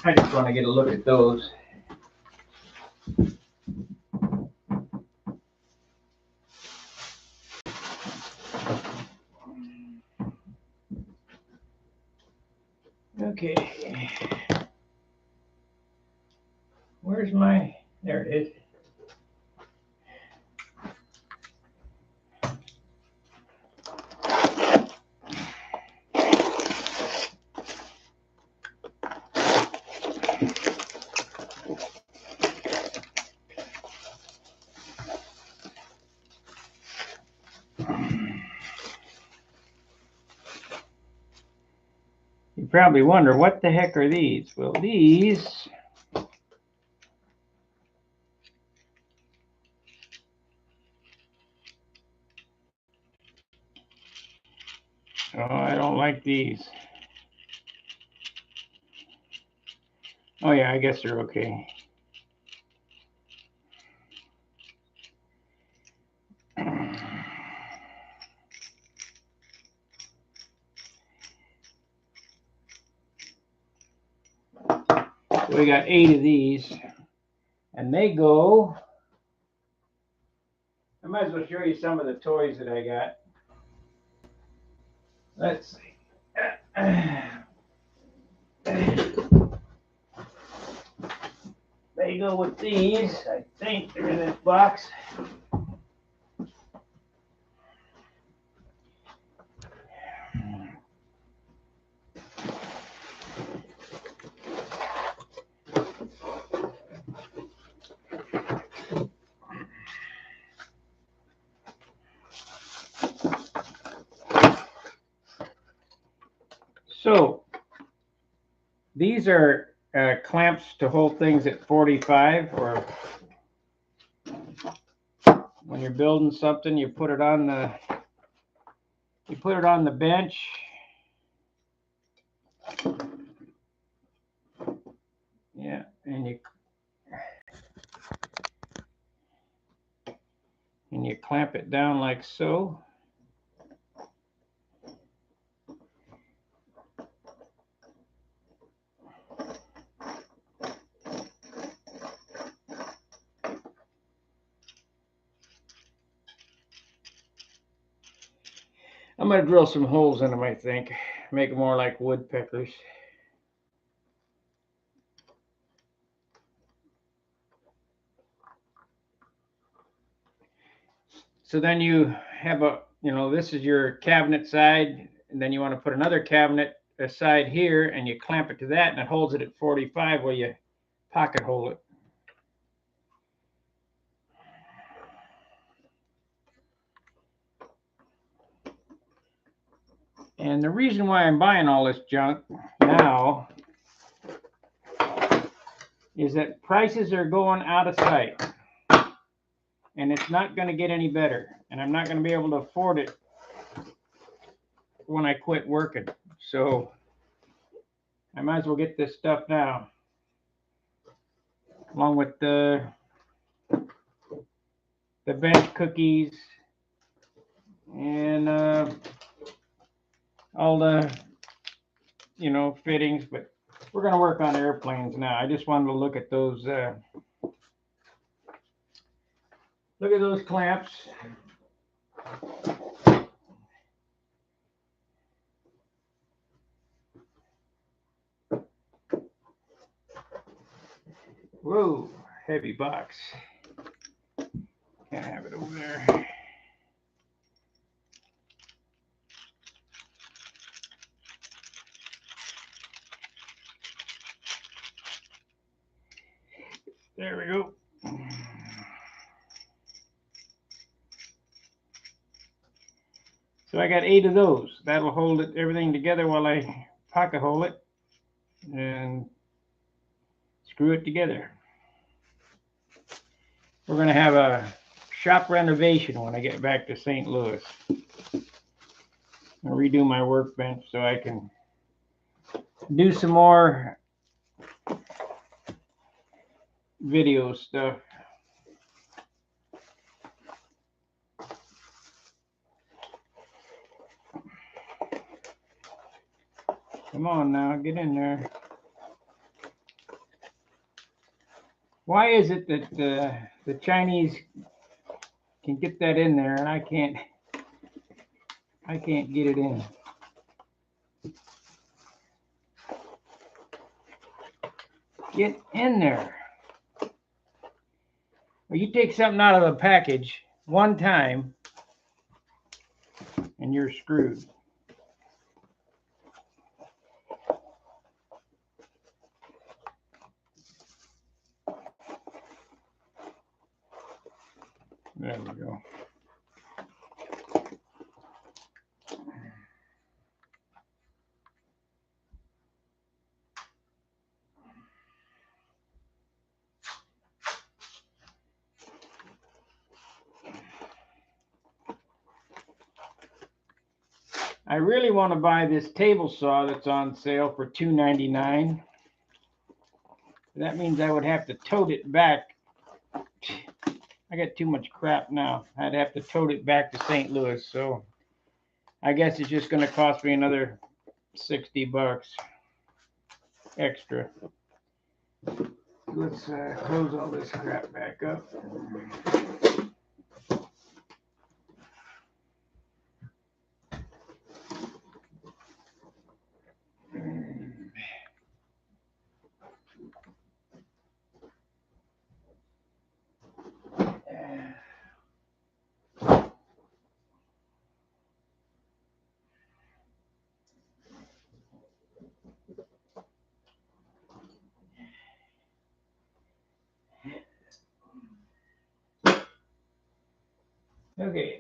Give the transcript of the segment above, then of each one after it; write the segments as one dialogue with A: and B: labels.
A: I just want to get a look at those. Okay. Where's my, there it is. You probably wonder, what the heck are these? Well, these oh, I don't like these. Oh yeah, I guess they're okay. We got 8 of these, and they go. I might as well show you some of the toys that I got. Let's see. They go with these. I think they're in this box. So these are clamps to hold things at 45, or when you're building something, you put it on the bench. Yeah, and you clamp it down like so. I'm going to drill some holes in them, I think. Make them more like woodpeckers. So then you have this is your cabinet side, and then you want to put another cabinet aside here, and you clamp it to that, and it holds it at 45 where you pocket hole it. And the reason why I'm buying all this junk now is that prices are going out of sight. And it's not going to get any better. And I'm not going to be able to afford it when I quit working. So I might as well get this stuff now. Along with the bench cookies and all the fittings, but we're going to work on airplanes now. I just wanted to look at those clamps. Whoa, heavy box. Can't have it over there. There we go. So I got 8 of those. That'll hold everything together while I pocket hole it and screw it together. We're going to have a shop renovation when I get back to St. Louis. I'll redo my workbench so I can do some more video stuff. Come on now, get in there. Why is it that the Chinese can get that in there and I can't? I can't get it in. Get in there. Well, you take something out of a package one time and you're screwed. There we go. I really want to buy this table saw that's on sale for $2.99. That means I would have to tote it back. I got too much crap now. I'd have to tote it back to St. Louis, so I guess it's just going to cost me another $60 extra. Let's close all this crap back up. Okay.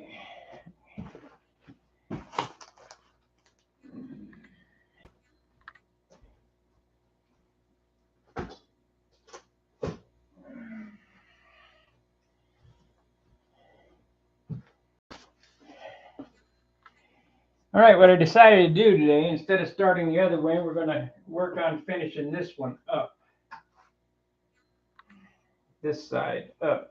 A: All right, what I decided to do today, instead of starting the other way, we're going to work on finishing this one up. This side up.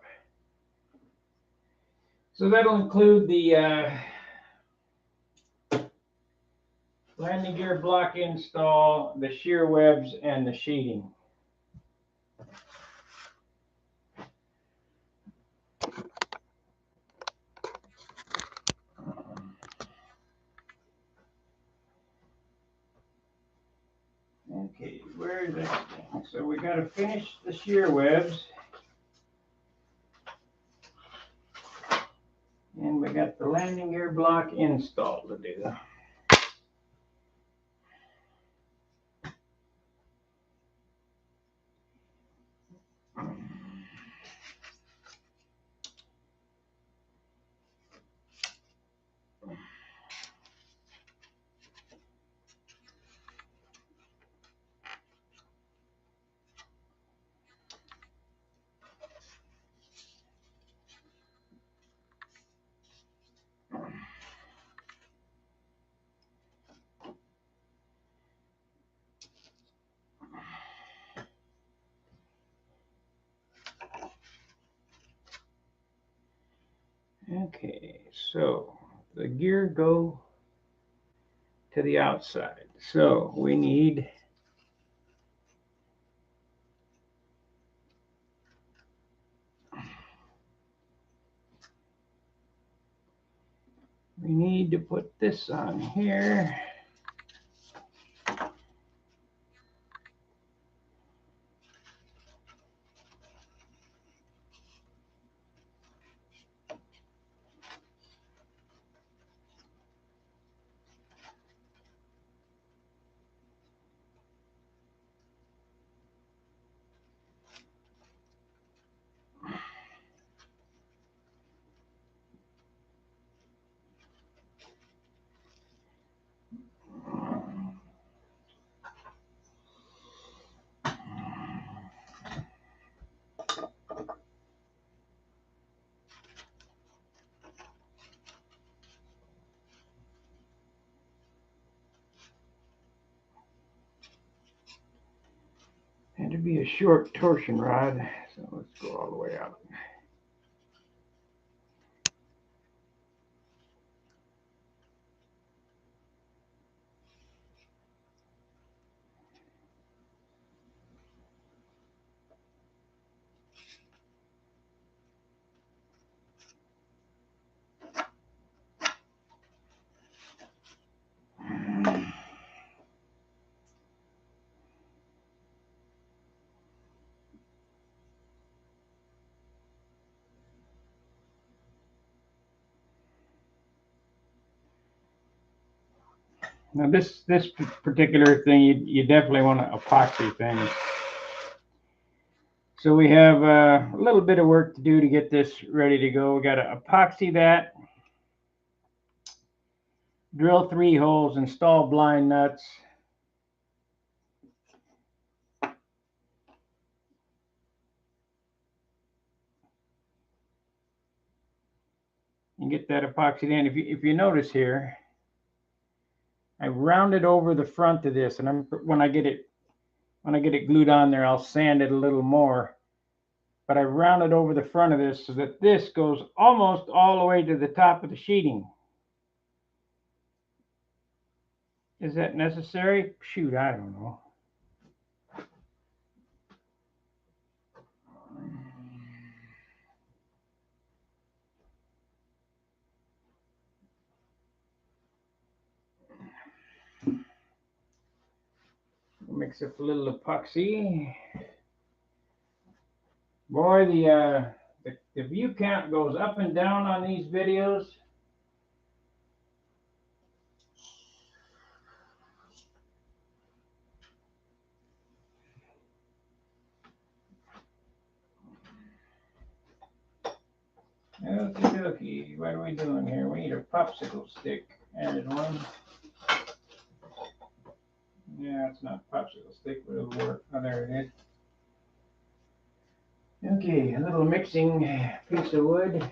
A: So that'll include the landing gear block install, the shear webs, and the sheeting. Okay, where is that thing? So we got to finish the shear webs. And we got the landing gear block install to do. Okay, so the gear go to the outside. So we need to put this on here. Had to be a short torsion rod, so let's go all the way out. Now this particular thing, you definitely want to epoxy things. So we have a little bit of work to do to get this ready to go. We got to epoxy that, drill 3 holes, install blind nuts. And get that epoxied in. If you notice here, I rounded over the front of this, and when I get it glued on there, I'll sand it a little more. But I rounded over the front of this so that this goes almost all the way to the top of the sheeting. Is that necessary? Shoot, I don't know. Mix up a little epoxy. Boy, the view count goes up and down on these videos. Okie dokie, what are we doing here? We need a popsicle stick. Added one. Yeah, it's not a popsicle stick, but it'll work. Oh, there it is. Okay, a little mixing piece of wood.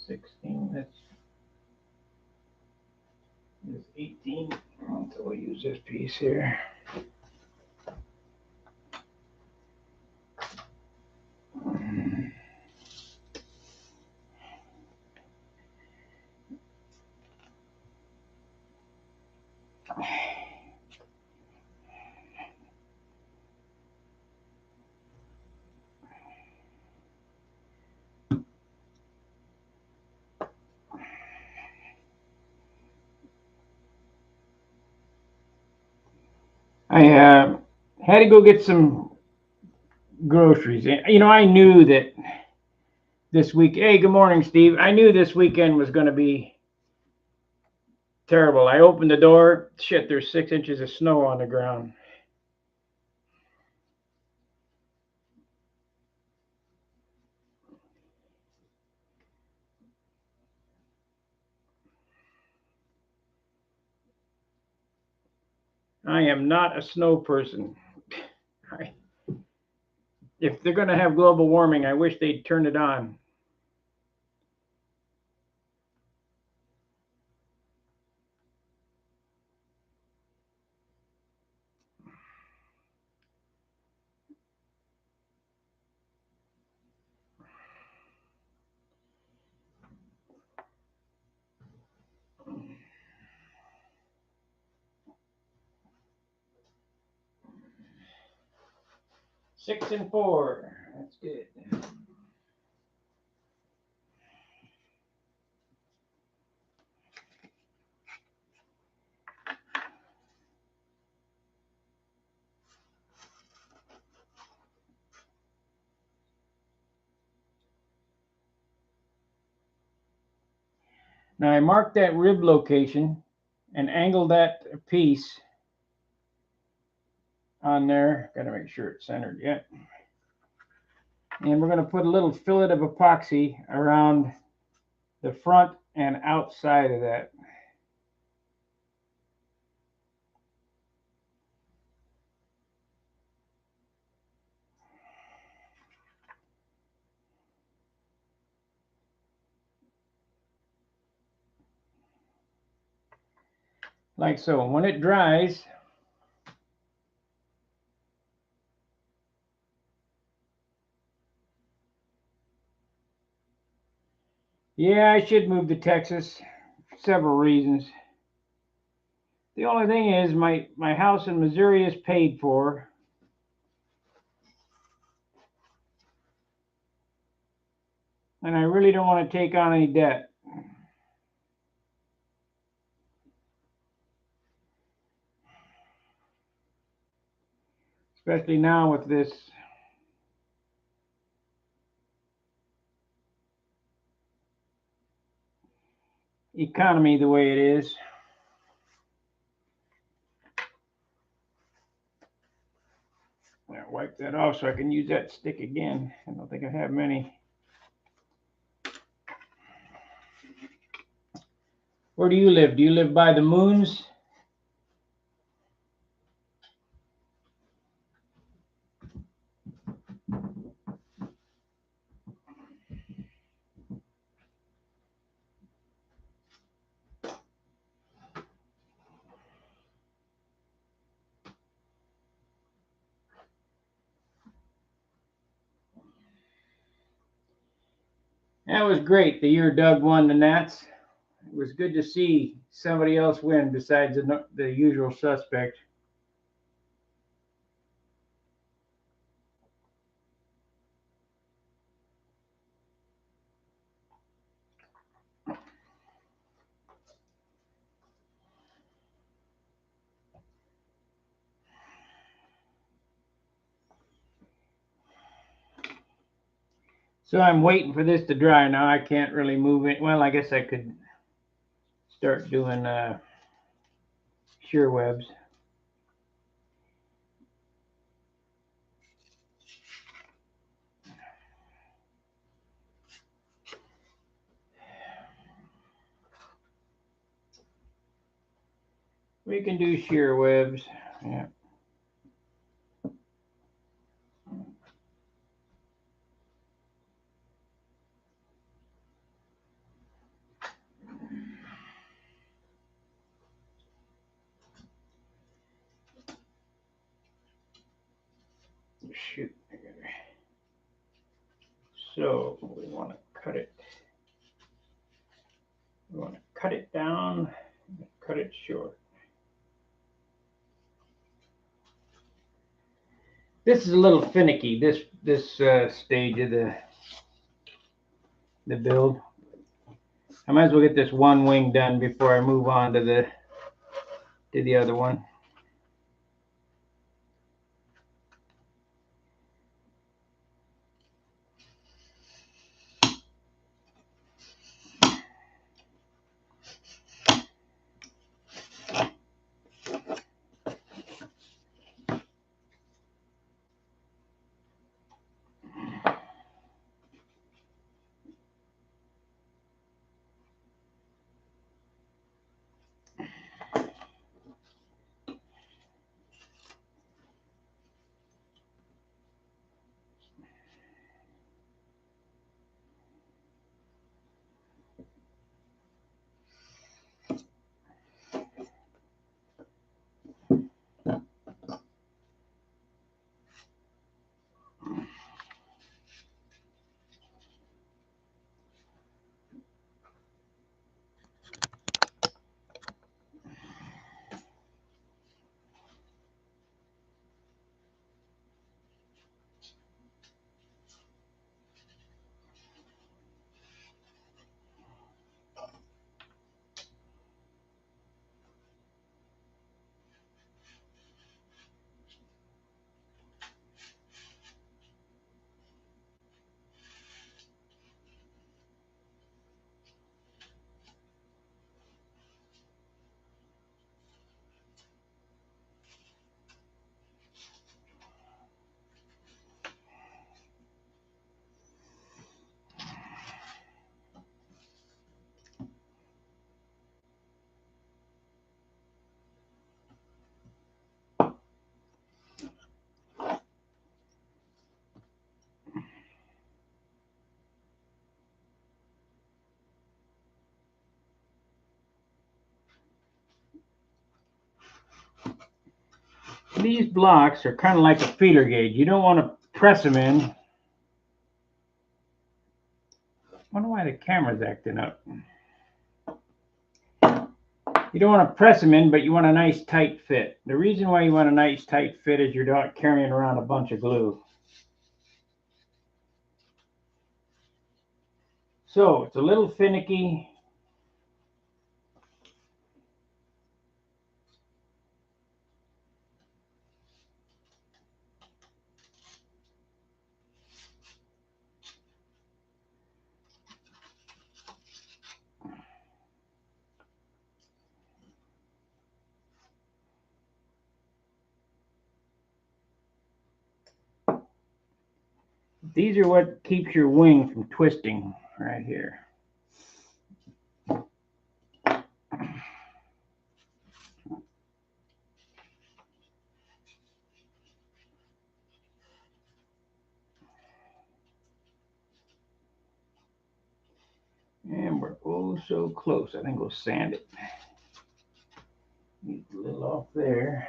A: 16, that's 18. So we'll use this piece here. I had to go get some groceries. You know, I knew that this week. Hey, good morning, Steve. I knew this weekend was going to be terrible. I opened the door. Shit, there's 6 inches of snow on the ground. I am not a snow person. If they're going to have global warming, I wish they'd turn it on. Six and 4. That's good. Now I marked that rib location and angled that piece on there. Got to make sure it's centered yet. And we're going to put a little fillet of epoxy around the front and outside of that. Like so. When it dries, yeah, I should move to Texas for several reasons. The only thing is my house in Missouri is paid for. And I really don't want to take on any debt. Especially now with this. economy the way it is. I'll wipe that off so I can use that stick again. I don't think I have many. Where do you live? Do you live by the moons? That was great. The year Doug won the Nats. It was good to see somebody else win besides the usual suspect. So I'm waiting for this to dry now. I can't really move it. Well, I guess I could start doing shear webs. We can do shear webs. Yeah. Shoot. So we want to cut it. We want to cut it down, cut it short. This is a little finicky. This stage of the build. I might as well get this one wing done before I move on to the other one. These blocks are kind of like a feeler gauge. You don't want to press them in. I wonder why the camera's acting up. You don't want to press them in, but you want a nice tight fit. The reason why you want a nice tight fit is you're not carrying around a bunch of glue. So it's a little finicky. These are what keeps your wing from twisting right here. And we're oh so close. I think we'll sand it. Need a little off there.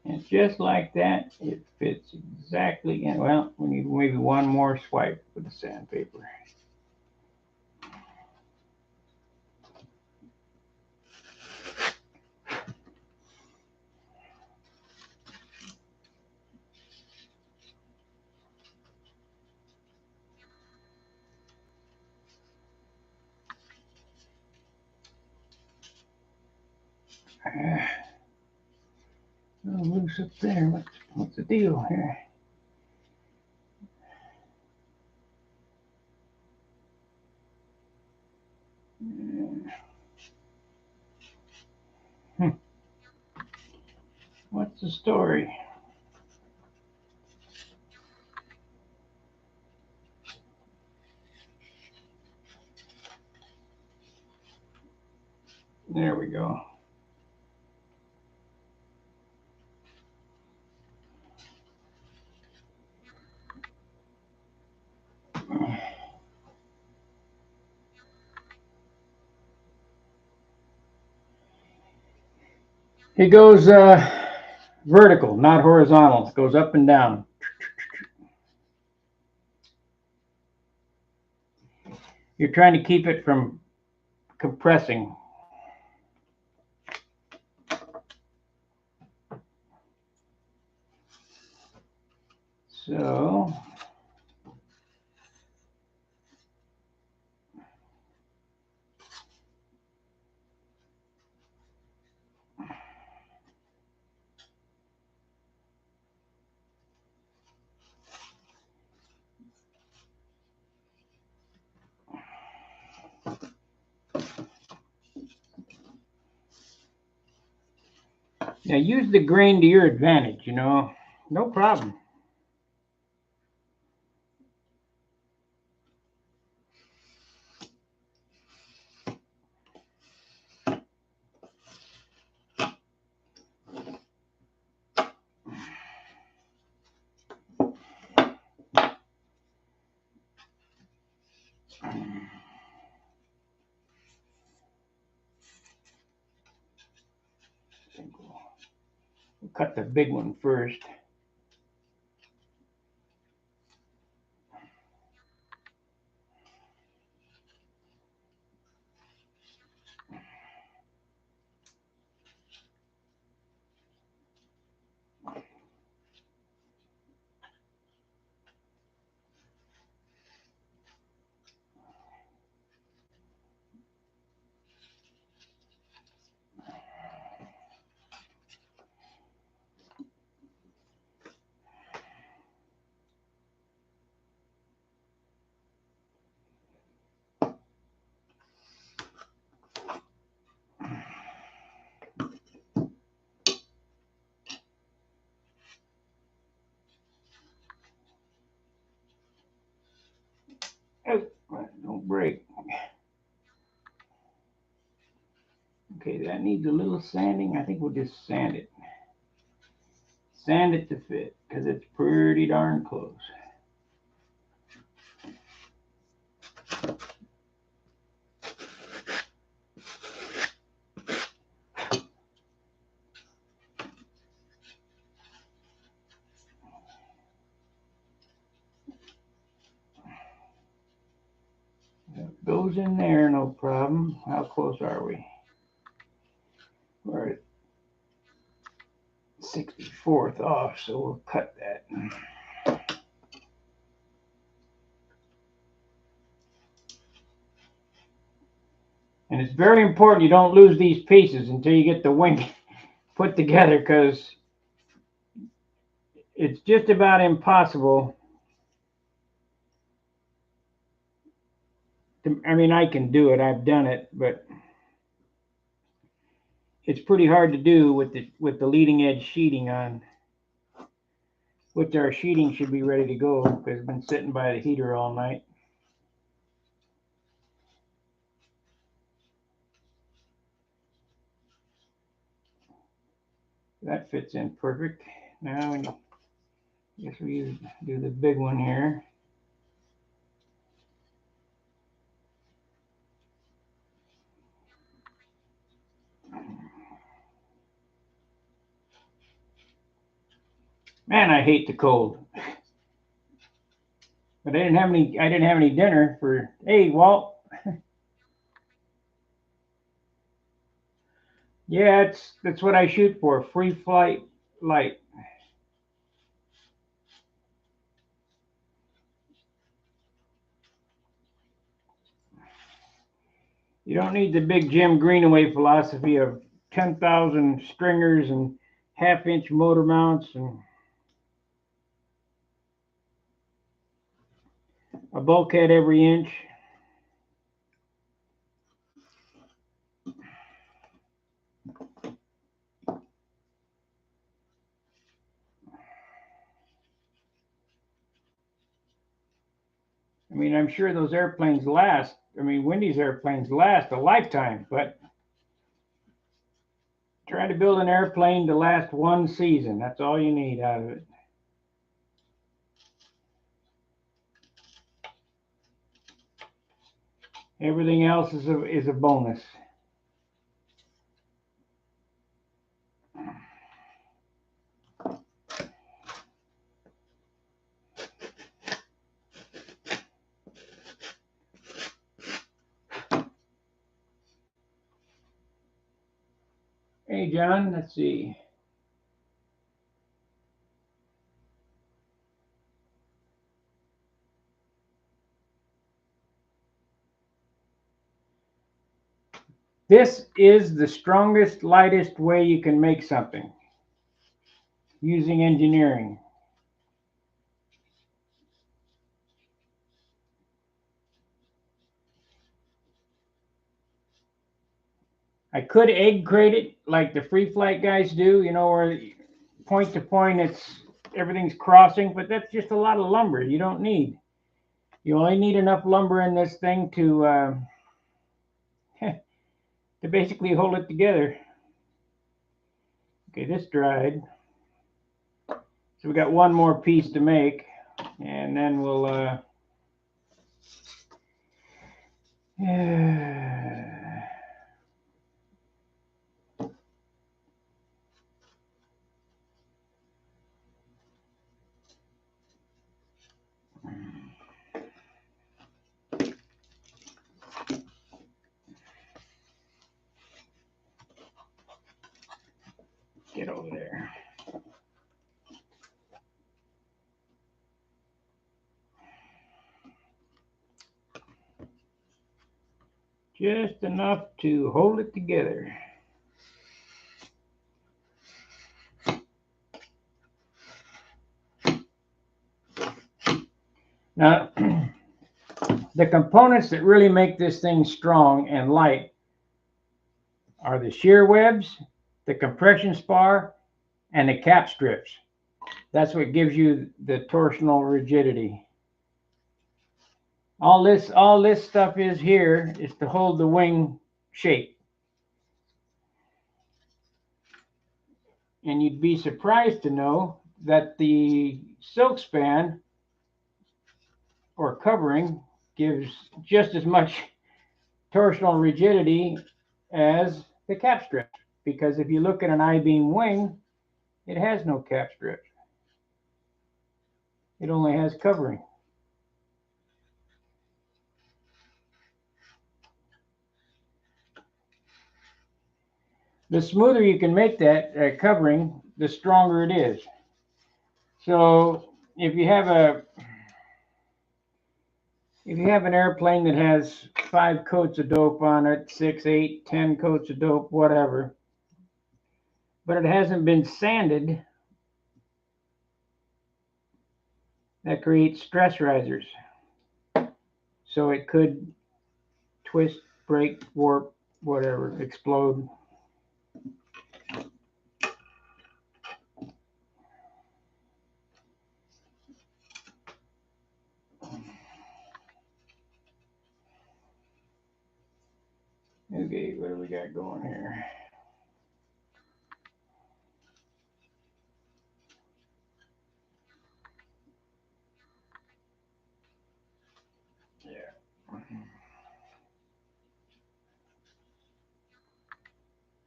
A: And just like that, it fits exactly in. Well, we need maybe one more swipe with the sandpaper. Oh, loose up there. What's the deal here? What's the story? There we go. It goes vertical, not horizontal. It goes up and down. You're trying to keep it from compressing. So now use the grain to your advantage, you know. No problem. We'll cut the big one first. Oh, don't break. Okay, that needs a little sanding. I think we'll just sand it. Sand it to fit, because it's pretty darn close. It goes in there, no problem. How close are we? We're at 64th off, so we'll cut that. And it's very important you don't lose these pieces until you get the wing put together, because it's just about impossible. I mean, I can do it. I've done it, but it's pretty hard to do with the leading edge sheeting on. Which our sheeting should be ready to go because it's been sitting by the heater all night. That fits in perfect. Now, I guess we do the big one here. Man, I hate the cold. But I didn't have any dinner for, hey, Walt. Yeah, that's what I shoot for, free flight light. You don't need the big Jim Greenaway philosophy of 10,000 stringers and half-inch motor mounts and a bulkhead every inch. I mean, I'm sure those airplanes last. I mean, Wendy's airplanes last a lifetime, but try to build an airplane to last one season. That's all you need out of it. Everything else is a bonus. Hey, John, let's see. This is the strongest, lightest way you can make something using engineering. I could egg crate it like the free flight guys do, you know, where point to point everything's crossing, but that's just a lot of lumber you don't need. You only need enough lumber in this thing to to basically hold it together. Okay, this dried. So we got one more piece to make, and then we'll get over there. Just enough to hold it together. Now, the components that really make this thing strong and light are the shear webs, the compression spar, and the cap strips. That's what gives you the torsional rigidity. All this stuff is here is to hold the wing shape. And you'd be surprised to know that the silk span or covering gives just as much torsional rigidity as the cap strip. Because if you look at an I-beam wing, it has no cap strip. It only has covering. The smoother you can make that covering, the stronger it is. So if you have an airplane that has 5 coats of dope on it, 6, 8, 10 coats of dope, whatever, but it hasn't been sanded, that creates stress risers. So it could twist, break, warp, whatever, explode. Okay, what do we got going here? Yeah.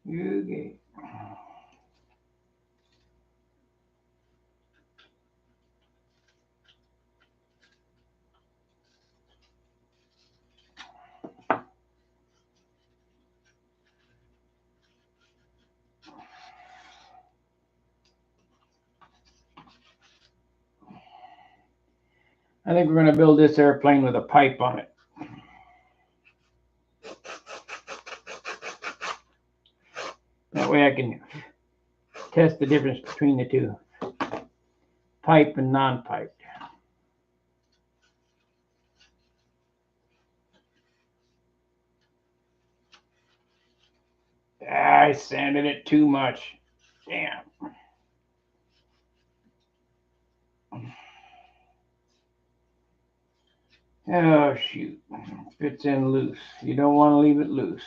A: Okay. I think we're going to build this airplane with a pipe on it. That way I can test the difference between the two, pipe and non-pipe. I sanded it too much. Damn. Oh, shoot. Fits in loose. You don't want to leave it loose.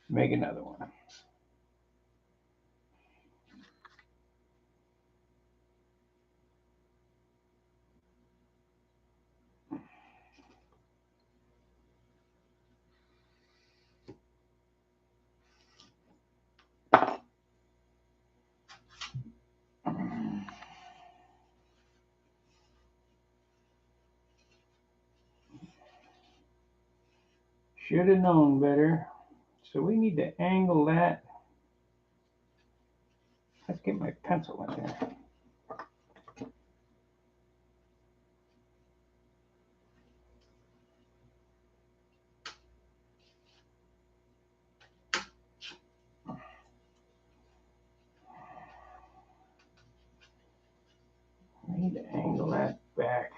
A: Make another one. Should have known better. So we need to angle that. Let's get my pencil in there. I need to angle that back.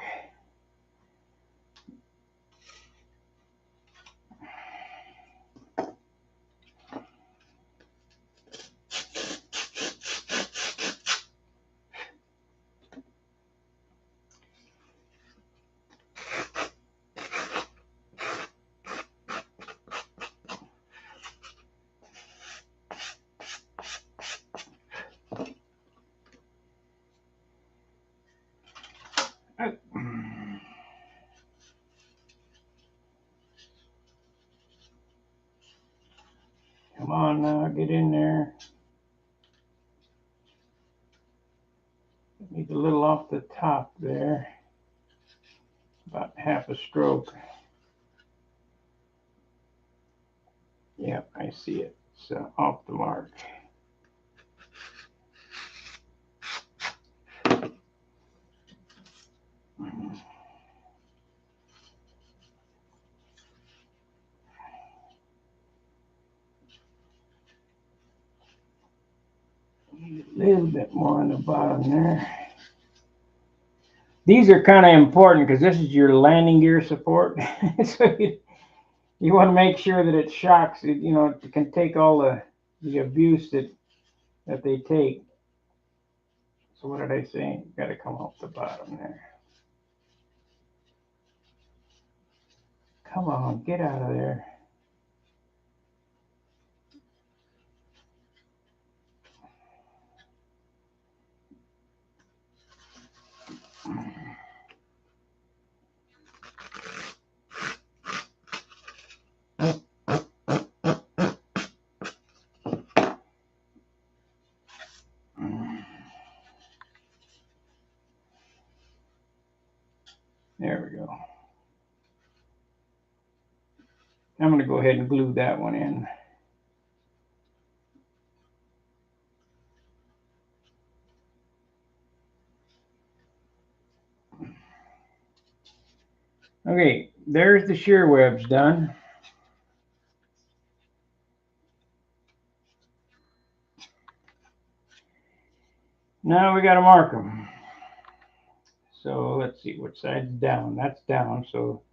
A: Come on now, get in there. Need a little off the top there. About half a stroke. Yep, I see it. So off the mark. Need a little bit more on the bottom there. These are kind of important because this is your landing gear support. So you want to make sure that it shocks, it can take all the abuse that they take. So what did I say? You got to come off the bottom there. Come on, get out of there. There we go. I'm going to go ahead and glue that one in. Okay, there's the shear webs done. Now we got to mark them. So let's see which side's down. That's down. So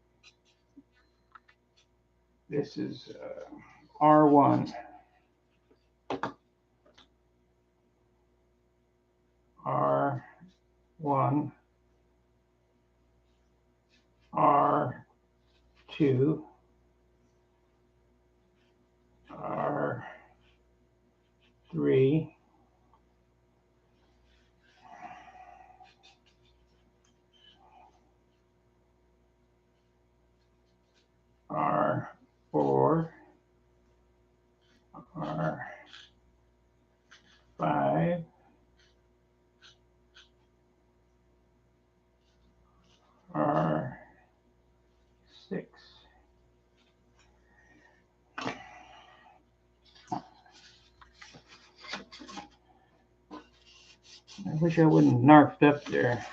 A: this is R1. R1. R2. R3. R4. R5. R6. I wish I wouldn't narfed up there.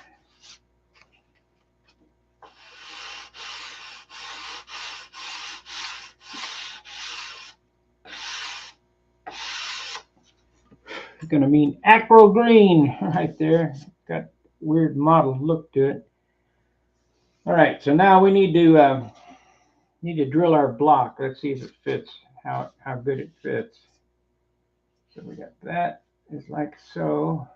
A: It's going to mean acro green right there. Got weird mottled look to it. All right, so now we need to drill our block. Let's see if it fits. How good it fits. So we got that. It's like so.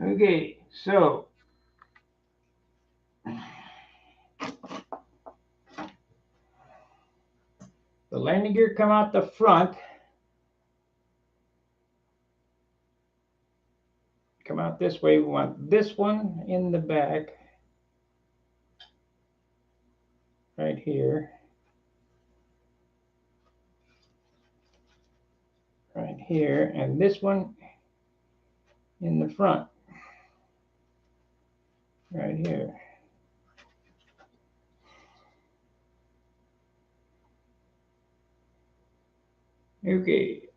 A: Okay, so the landing gear come out the front. Come out this way. We want this one in the back. Right here. Right here. And this one in the front. Right here. Okay.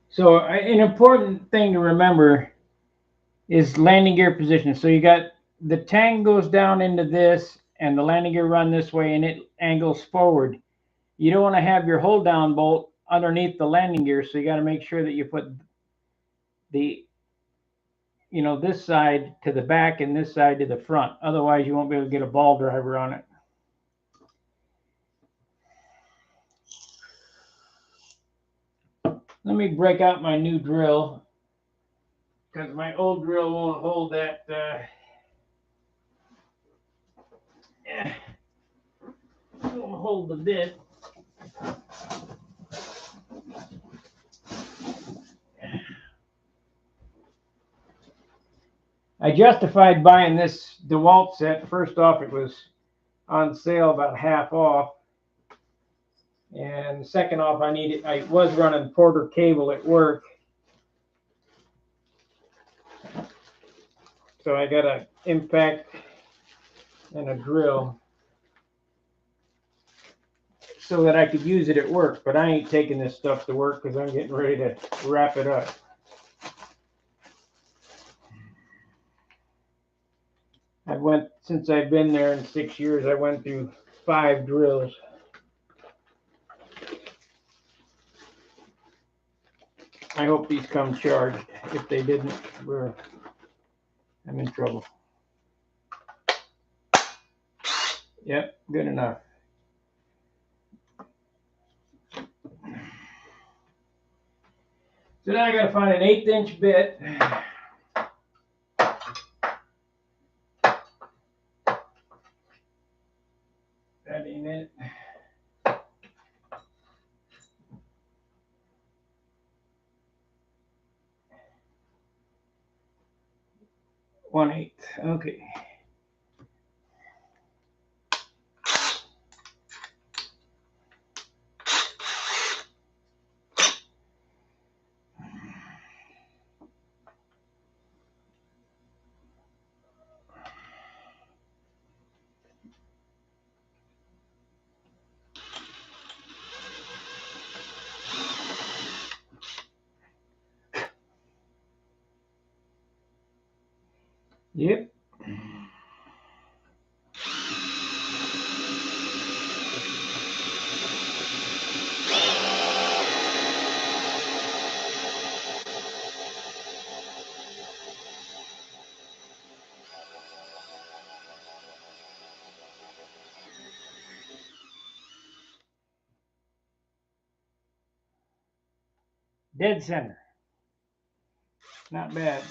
A: So an important thing to remember is landing gear position. So you got the tang goes down into this and the landing gear run this way and it angles forward. You don't want to have your hold down bolt underneath the landing gear. So you got to make sure that you put the, this side to the back and this side to the front. Otherwise you won't be able to get a ball driver on it. Let me break out my new drill because my old drill won't hold that. Won't hold the bit. I justified buying this DeWalt set. First off, it was on sale about half off. And second off, I was running Porter cable at work. So I got an impact and a drill so that I could use it at work. But I ain't taking this stuff to work because I'm getting ready to wrap it up. Since I've been there in 6 years, I went through 5 drills. I hope these come charged. If they didn't, I'm in trouble. Yep, good enough. So now I got to find an 1/8 inch bit. That ain't it. One eighth. Okay. Yep. Dead center. Not bad.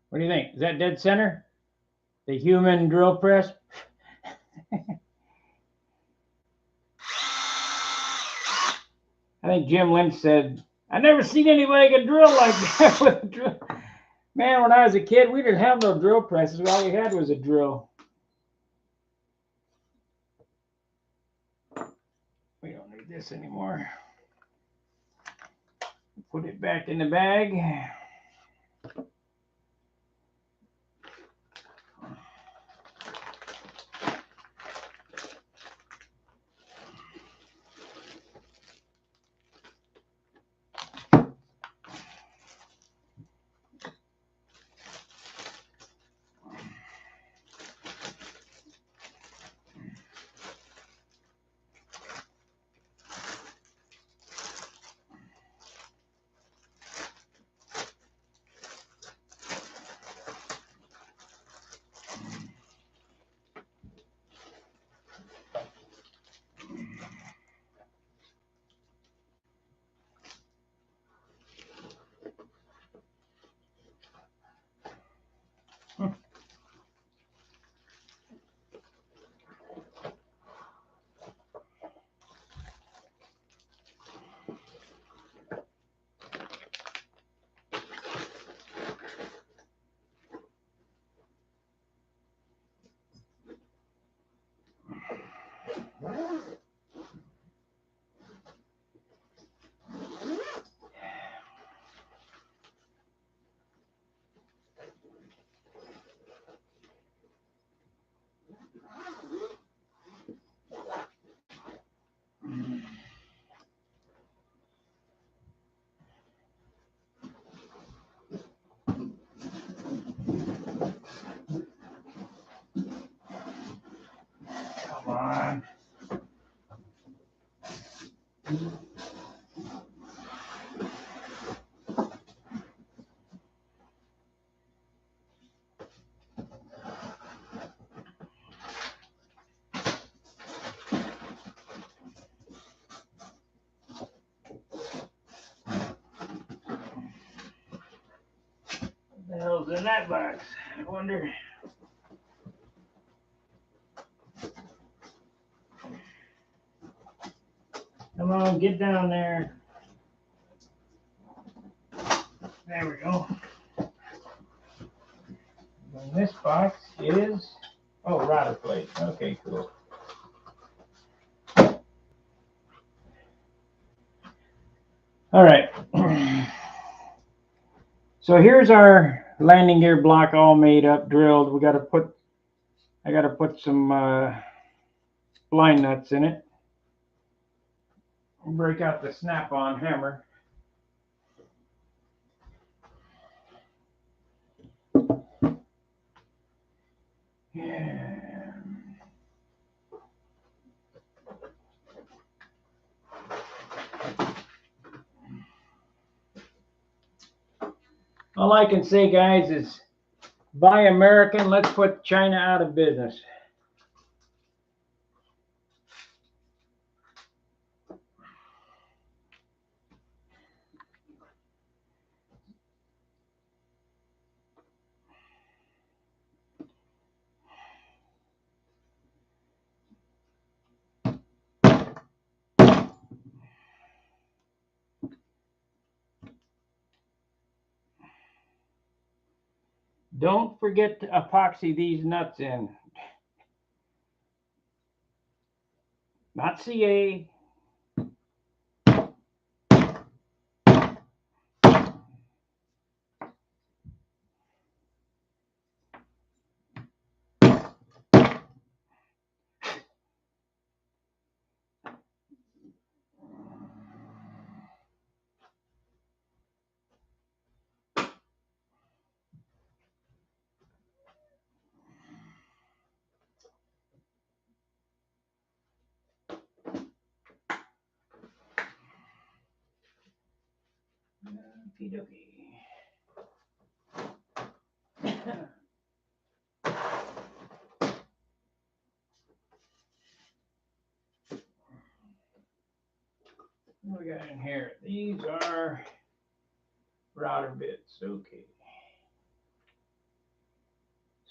A: What do you think? Is that dead center? The human drill press? I think Jim Lynch said, I never seen anybody get drill like that with a drill. Man, when I was a kid, we didn't have no drill presses. All we had was a drill. We don't need this anymore. Put it back in the bag. Come on. What the hell's in that box? I wonder. Come on, get down there. There we go. And this box is, oh, router plate. Okay, cool. All right. So here's our landing gear block all made up, drilled. I got to put some blind nuts in it. Break out the snap-on hammer. Yeah. All I can say, guys, is buy American. Let's put China out of business. Don't forget to epoxy these nuts in. Not CA. Okie dokie. What we got in here? These are router bits. Okay.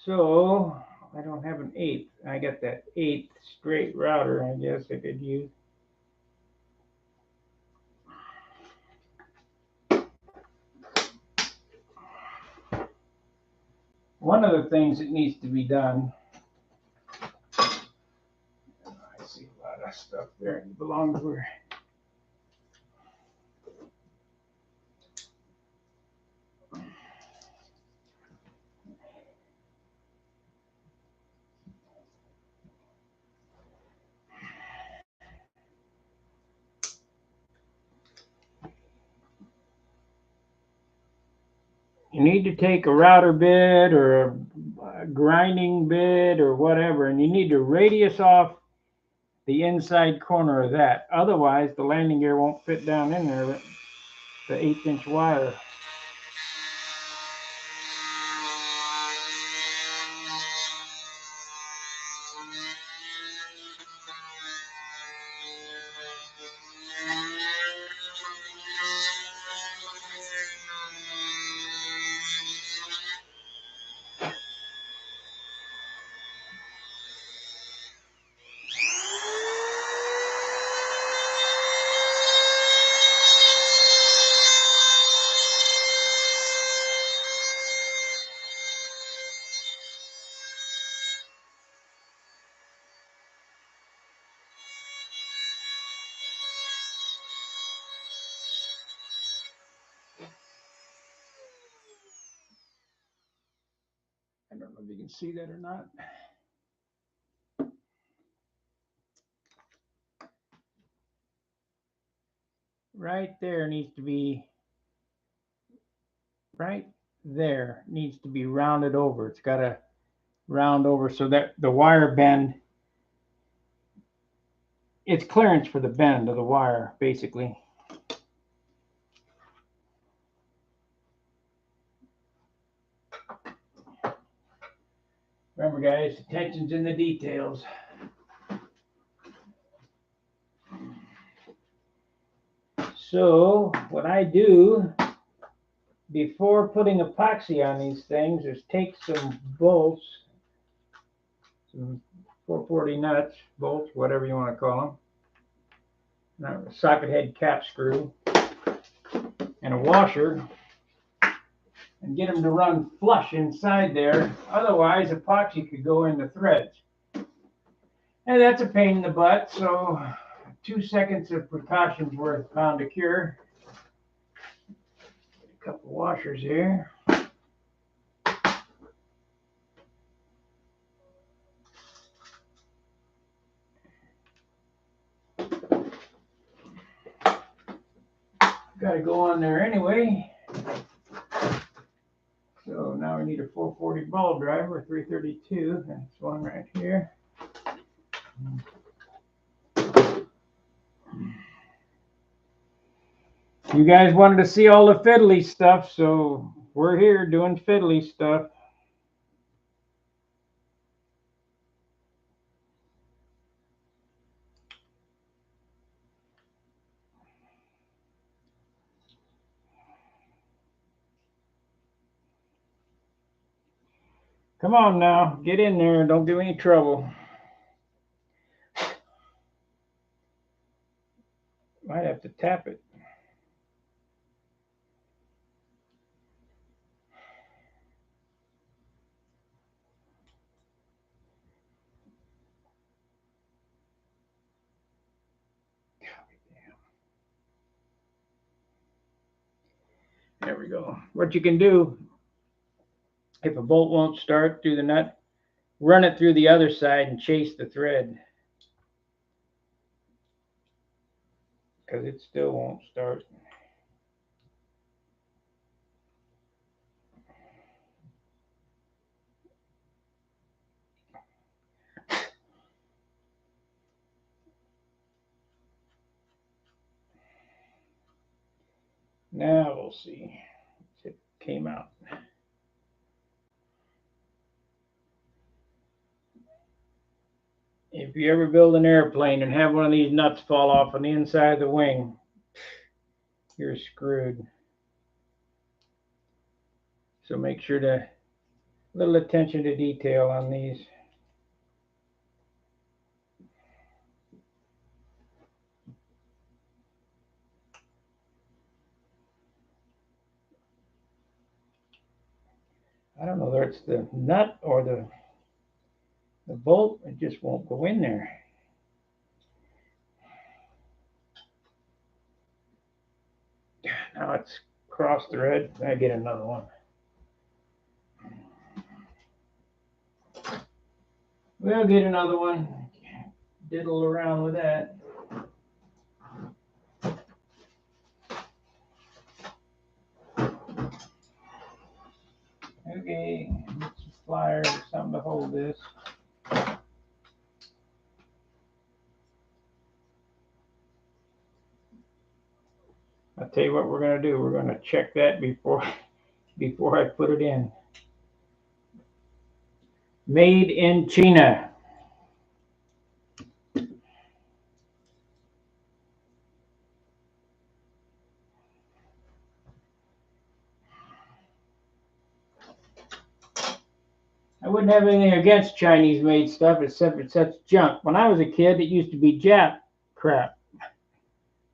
A: So I don't have an eighth. I got that eighth straight router. I guess I could use. One of the things that needs to be done. I see a lot of stuff there. It belongs where. You need to take a router bit or a grinding bit or whatever, and you need to radius off the inside corner of that. Otherwise, the landing gear won't fit down in there, the 1/8" wire. I don't know if you can see that or not. Right there needs to be, right there needs to be rounded over. It's got to round over so that the wire bend, it's clearance for the bend of the wire, basically. Remember, guys, attention's in the details. So what I do before putting epoxy on these things is take some bolts, some 440 nuts, bolts, whatever you want to call them, a socket head cap screw, and a washer, and get them to run flush inside there. Otherwise, epoxy could go in the threads. And that's a pain in the butt, so 2 seconds of precaution's worth bound to cure. A couple washers here. Got to go on there anyway. So now we need a 440 ball driver, 332. That's one right here. You guys wanted to see all the fiddly stuff, so we're here doing fiddly stuff. Come on now, get in there and don't give any trouble. Might have to tap it. There we go. What you can do, if a bolt won't start through the nut, run it through the other side and chase the thread, because it still won't start. Now we'll see if it came out. If you ever build an airplane and have one of these nuts fall off on the inside of the wing, you're screwed. So make sure to little attention to detail on these. I don't know whether it's the nut or the bolt. It just won't go in there. Now it's cross thread. I get another one. We'll get another one. Diddle around with that. Okay, get some pliers or something to hold this. I'll tell you what we're going to do. We're going to check that before I put it in. Made in China. I wouldn't have anything against Chinese made stuff except it's such junk. When I was a kid, it used to be Jap crap.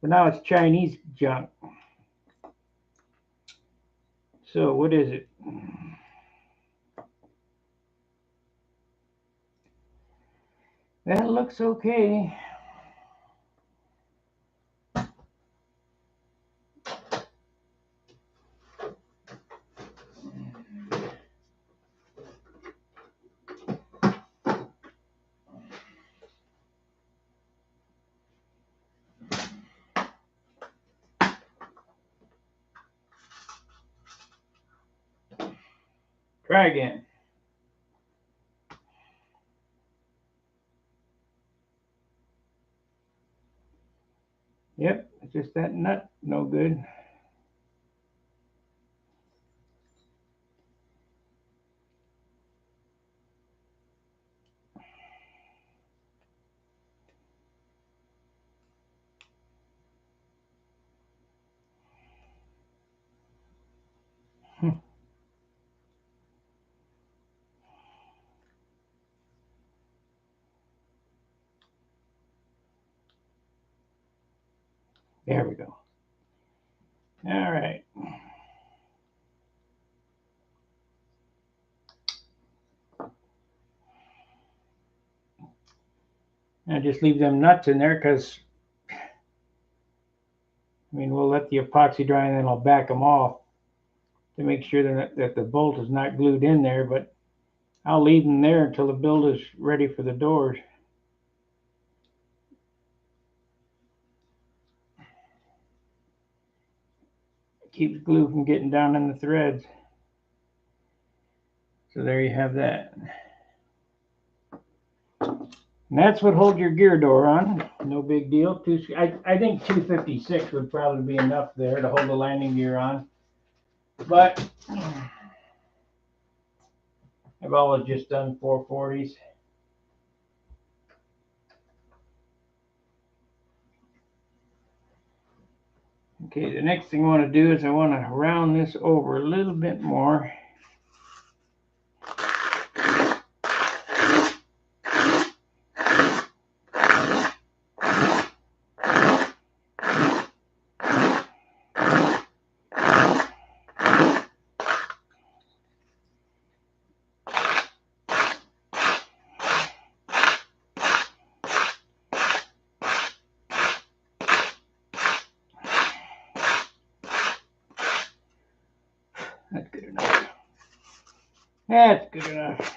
A: But now it's Chinese junk. So what is it? That looks okay. Try again. Yep, it's just that nut, no good. There we go. All right. I just leave them nuts in there because, I mean, we'll let the epoxy dry and then I'll back them off to make sure that the bolt is not glued in there, but I'll leave them there until the build is ready for the doors. It keeps glue from getting down in the threads. So there you have that. And that's what holds your gear door on. No big deal. I think 256 would probably be enough there to hold the landing gear on. But I've always just done 440s. Okay, the next thing I want to do is I want to round this over a little bit more. That's good enough. That's good enough.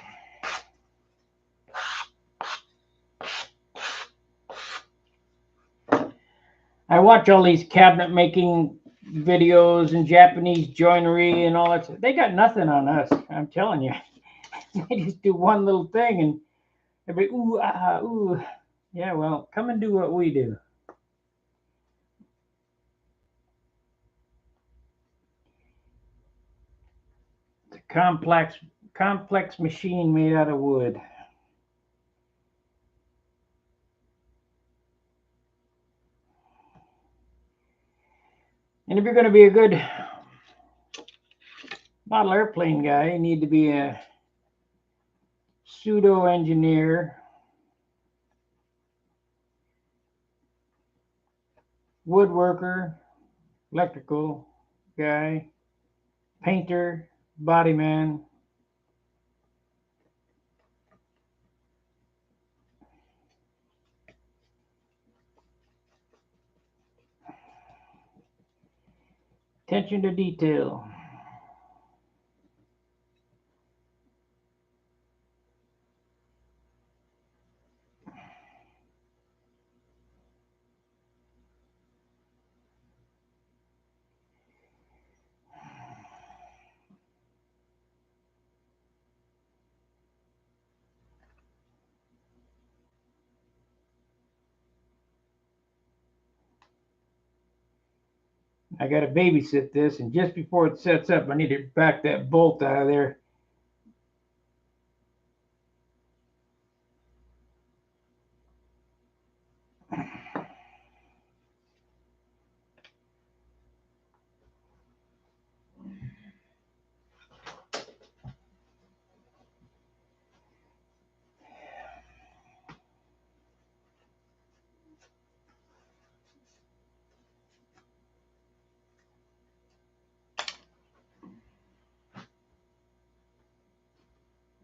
A: I watch all these cabinet making videos and Japanese joinery and all that. They got nothing on us. I'm telling you. They just do one little thing and everybody, ooh, ah, ooh. Yeah, well, come and do what we do. It's a complex machine made out of wood. And if you're going to be a good model airplane guy, you need to be a pseudo engineer, woodworker, electrical guy, painter, body man. Attention to detail. I got to babysit this, and just before it sets up, I need to back that bolt out of there.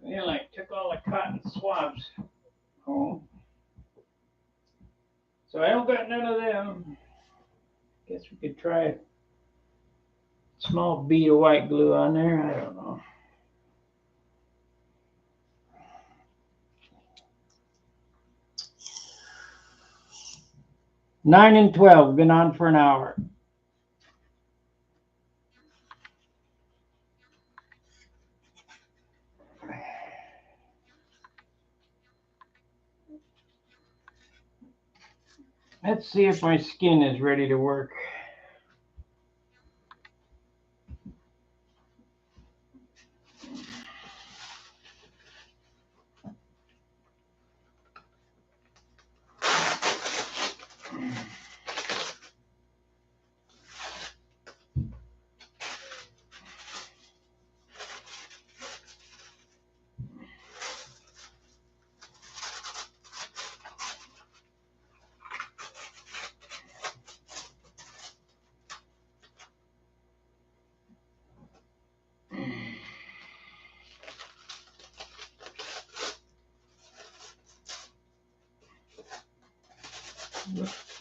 A: Well, I took all the cotton swabs home, so I don't got none of them. Guess we could try a small bead of white glue on there. I don't know. Nine and 12, been on for an hour. Let's see if my skin is ready to work.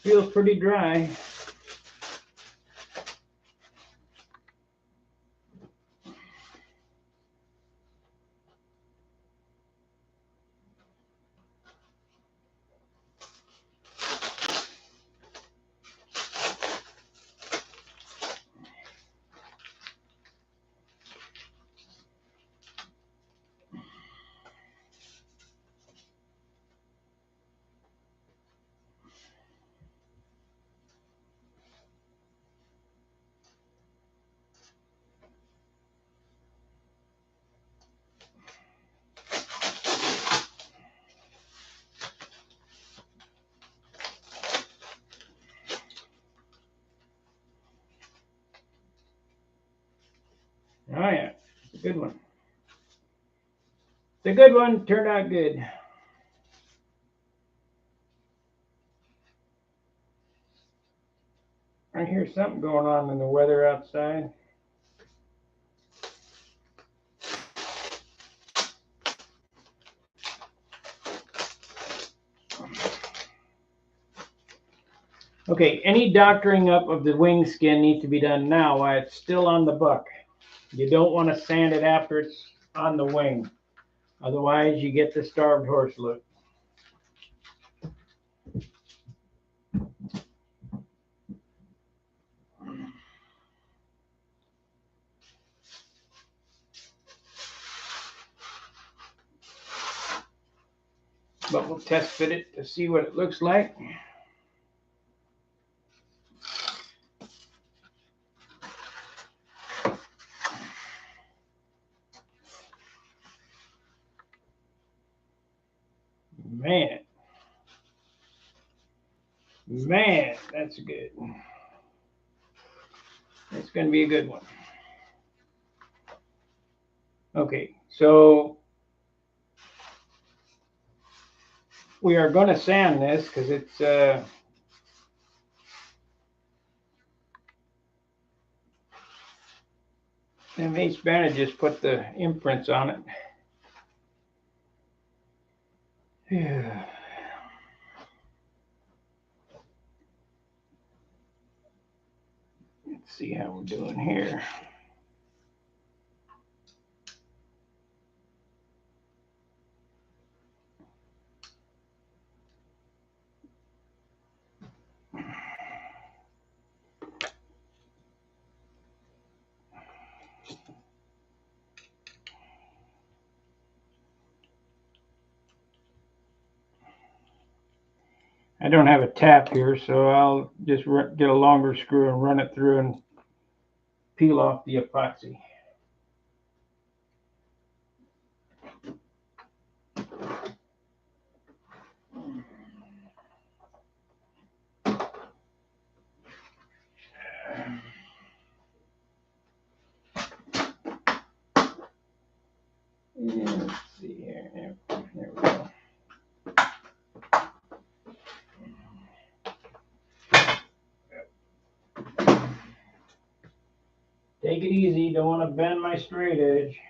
A: Feels pretty dry. Oh yeah, it's a good one. It's a good one, turned out good. I hear something going on in the weather outside. Okay, any doctoring up of the wing skin needs to be done now while it's still on the buck. You don't want to sand it after it's on the wing. Otherwise, you get the starved horse look. But we'll test fit it to see what it looks like. Man. Man, that's good. It's going to be a good one. Okay, so we are going to sand this because it's them Ace bandages put the imprints on it. Yeah. Let's see how we're doing here. I don't have a tap here, so I'll just get a longer screw and run it through and peel off the epoxy. Yeah, let's see here. There we go. Take it easy. Don't want to bend my straight edge.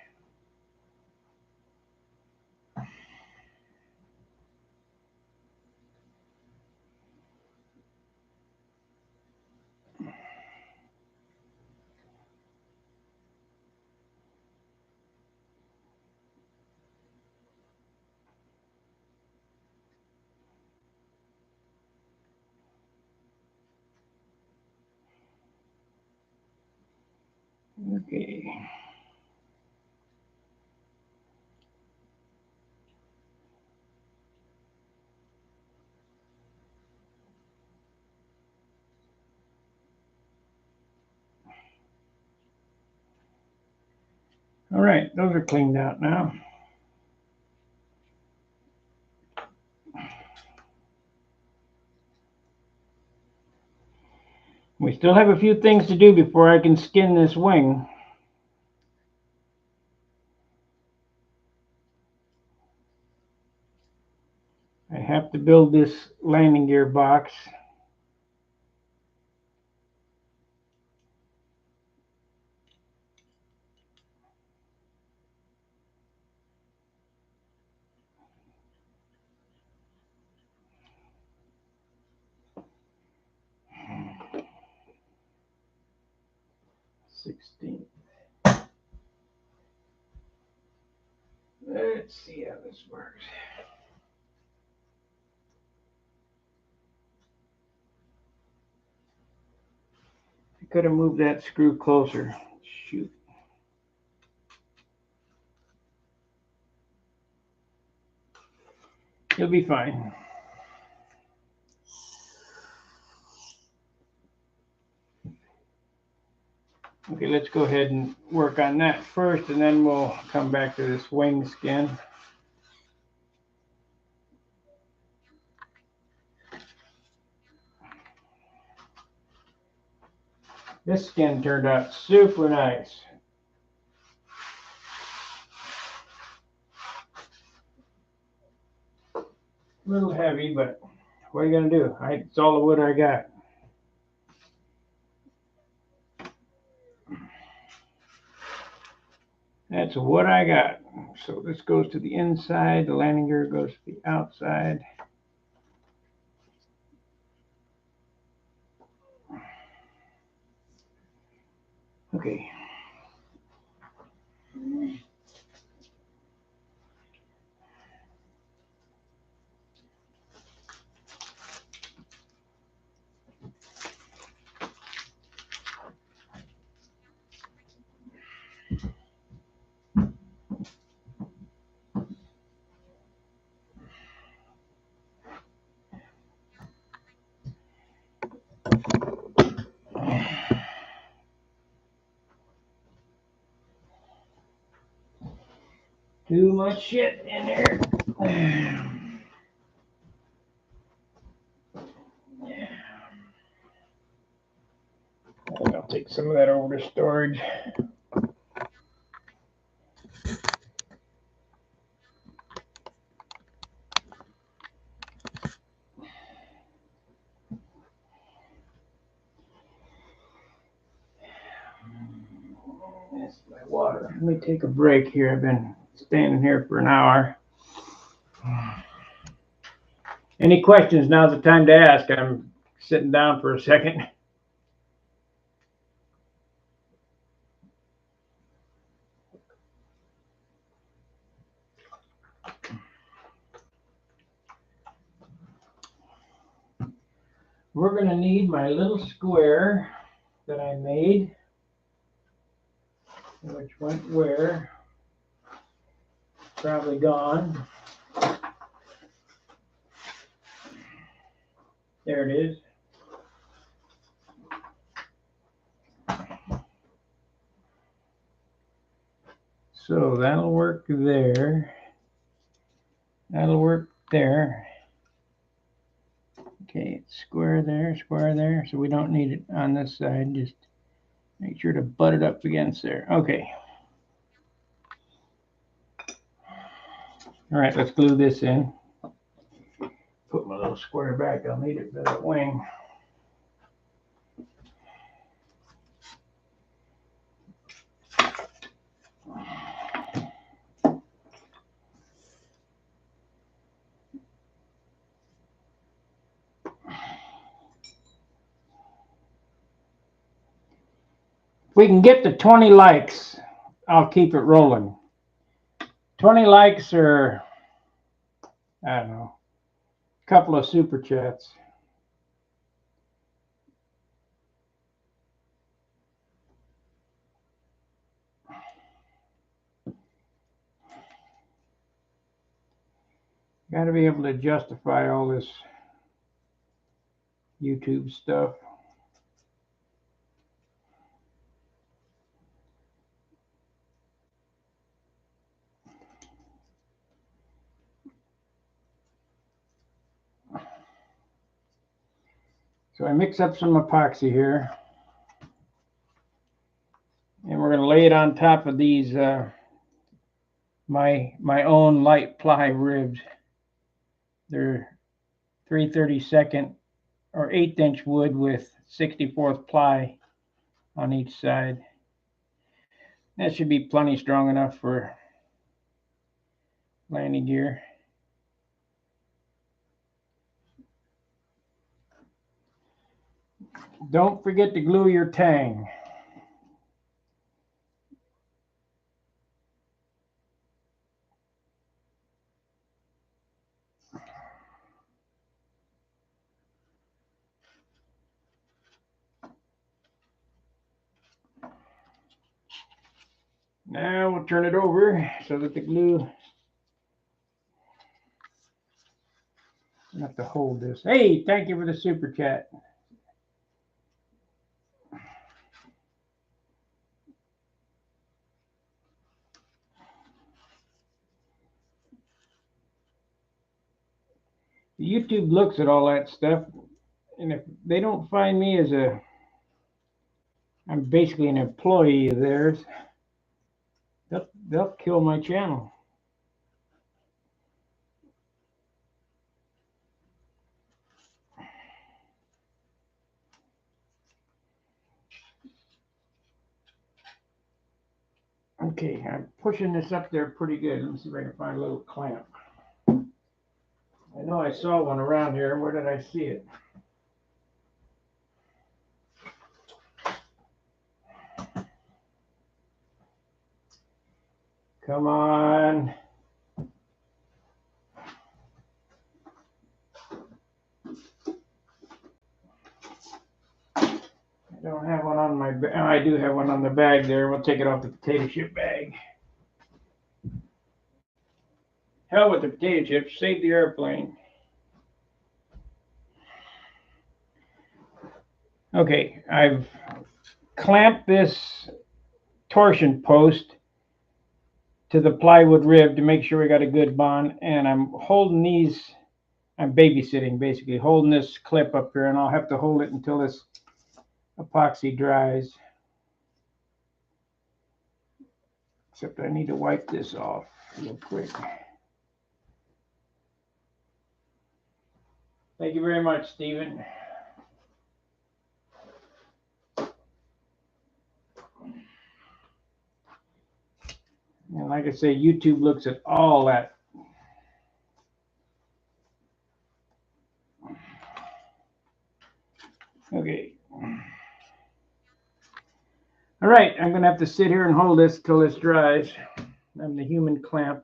A: Okay. All right, those are cleaned out now. We still have a few things to do before I can skin this wing. I have to build this landing gear box. $16. Let's see how this works. I could have moved that screw closer. Shoot. You'll be fine. Okay, let's go ahead and work on that first, and then we'll come back to this wing skin. This skin turned out super nice. A little heavy, but what are you gonna do? It's all the wood I got. That's what I got. So this goes to the inside, the landing gear goes to the outside. Okay. Too much shit in there. I'll take some of that over to storage. That's my water. Let me take a break here. I've been standing here for an hour. Any questions? Now's the time to ask. I'm sitting down for a second. We're going to need my little square that I made, which went where? Probably gone. There it is. So that'll work there. That'll work there. Okay, it's square there, square there. So we don't need it on this side. Just make sure to butt it up against there. Okay. All right, let's glue this in. Put my little square back. I'll need it for that wing. If we can get to 20 likes, I'll keep it rolling. 20 likes or, I don't know, a couple of super chats. Got to be able to justify all this YouTube stuff. So I mix up some epoxy here, and we're going to lay it on top of these my own light ply ribs. They're 3/32 or 1/8 inch wood with 64th ply on each side. That should be plenty strong enough for landing gear. Don't forget to glue your tang. Now we'll turn it over so that the glue, I have to hold this. Hey, thank you for the super chat. YouTube looks at all that stuff, and if they don't find me as I'm basically an employee of theirs, they'll kill my channel. Okay, I'm pushing this up there pretty good. Let me see if I can find a little clamp. I know I saw one around here. Where did I see it? Come on. I don't have one on my bag. Oh, I do have one on the bag there. We'll take it off the potato chip bag. Hell with the potato chips. Save the airplane. Okay, I've clamped this torsion post to the plywood rib to make sure we got a good bond. And I'm holding these, I'm babysitting basically, holding this clip up here, and I'll have to hold it until this epoxy dries. Except I need to wipe this off real quick. Thank you very much, Stephen. And like I say, YouTube looks at all that. Okay. All right, I'm going to have to sit here and hold this till this dries. I'm the human clamp.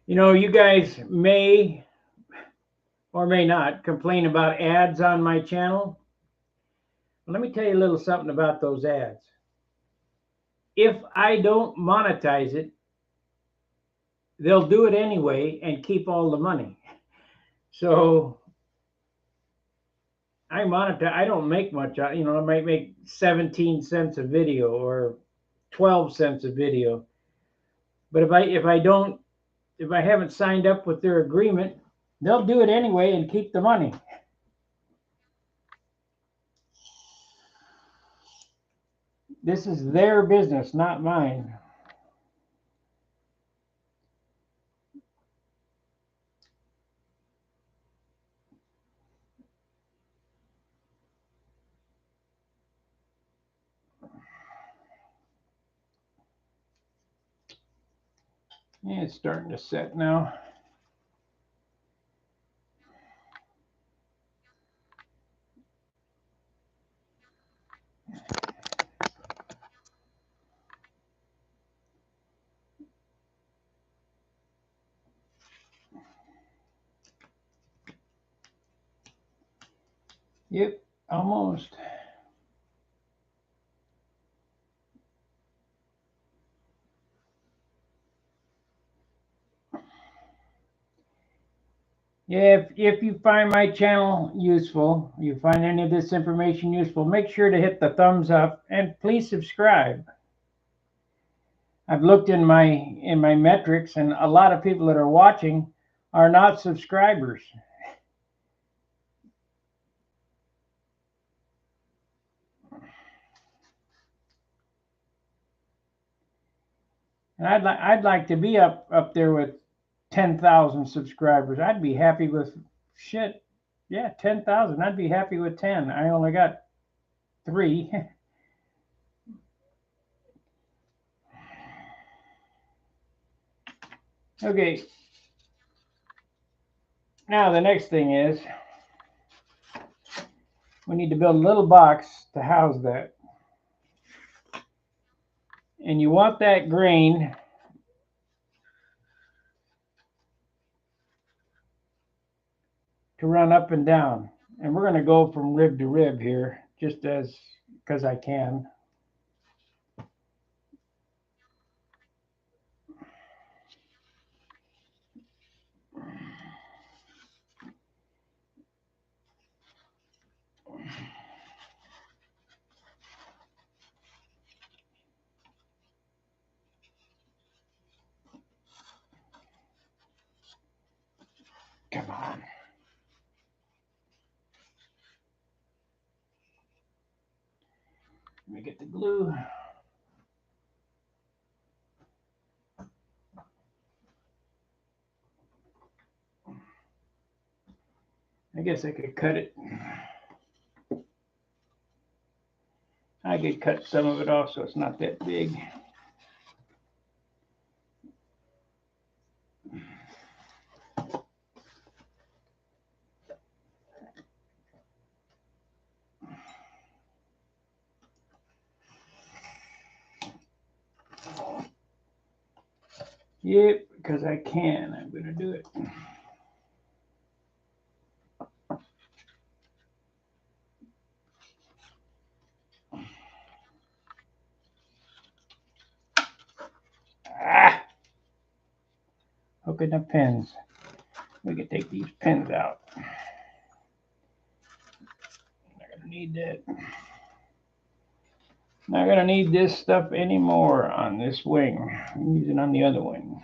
A: You know, you guys may or may not complain about ads on my channel. Let me tell you a little something about those ads. If I don't monetize it, they'll do it anyway and keep all the money. So I monetize. I don't make much. You know, I might make 17 cents a video or 12 cents a video. But if I haven't signed up with their agreement, they'll do it anyway and keep the money. This is their business, not mine. Yeah, it's starting to set now. Yep, almost. Yeah, if you find my channel useful, you find any of this information useful, make sure to hit the thumbs up and please subscribe. I've looked in my metrics, and a lot of people that are watching are not subscribers. And I'd like to be up there with 10,000 subscribers. I'd be happy with shit. Yeah, 10,000. I'd be happy with 10. I only got 3. Okay. Now the next thing is we need to build a little box to house that. And you want that grain to run up and down. And we're going to go from rib to rib here, just because I can. Come on. Let me get the glue. I guess I could cut it. I could cut some of it off so it's not that big. Yep, because I can. I'm going to do it. Ah, hooking the pins. We can take these pins out. Not going to need that. Not going to need this stuff anymore on this wing. I'm using on the other wing.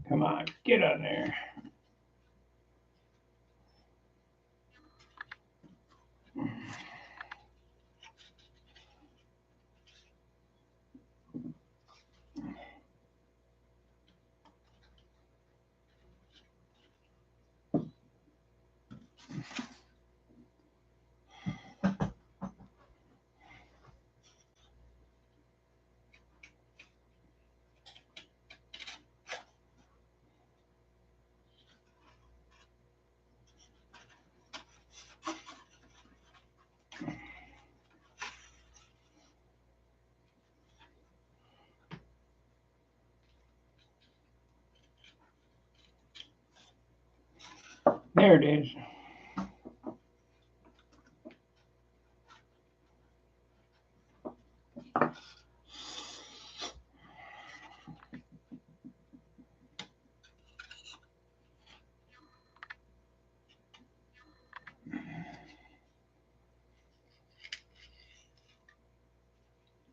A: Come on, get on there. There it is.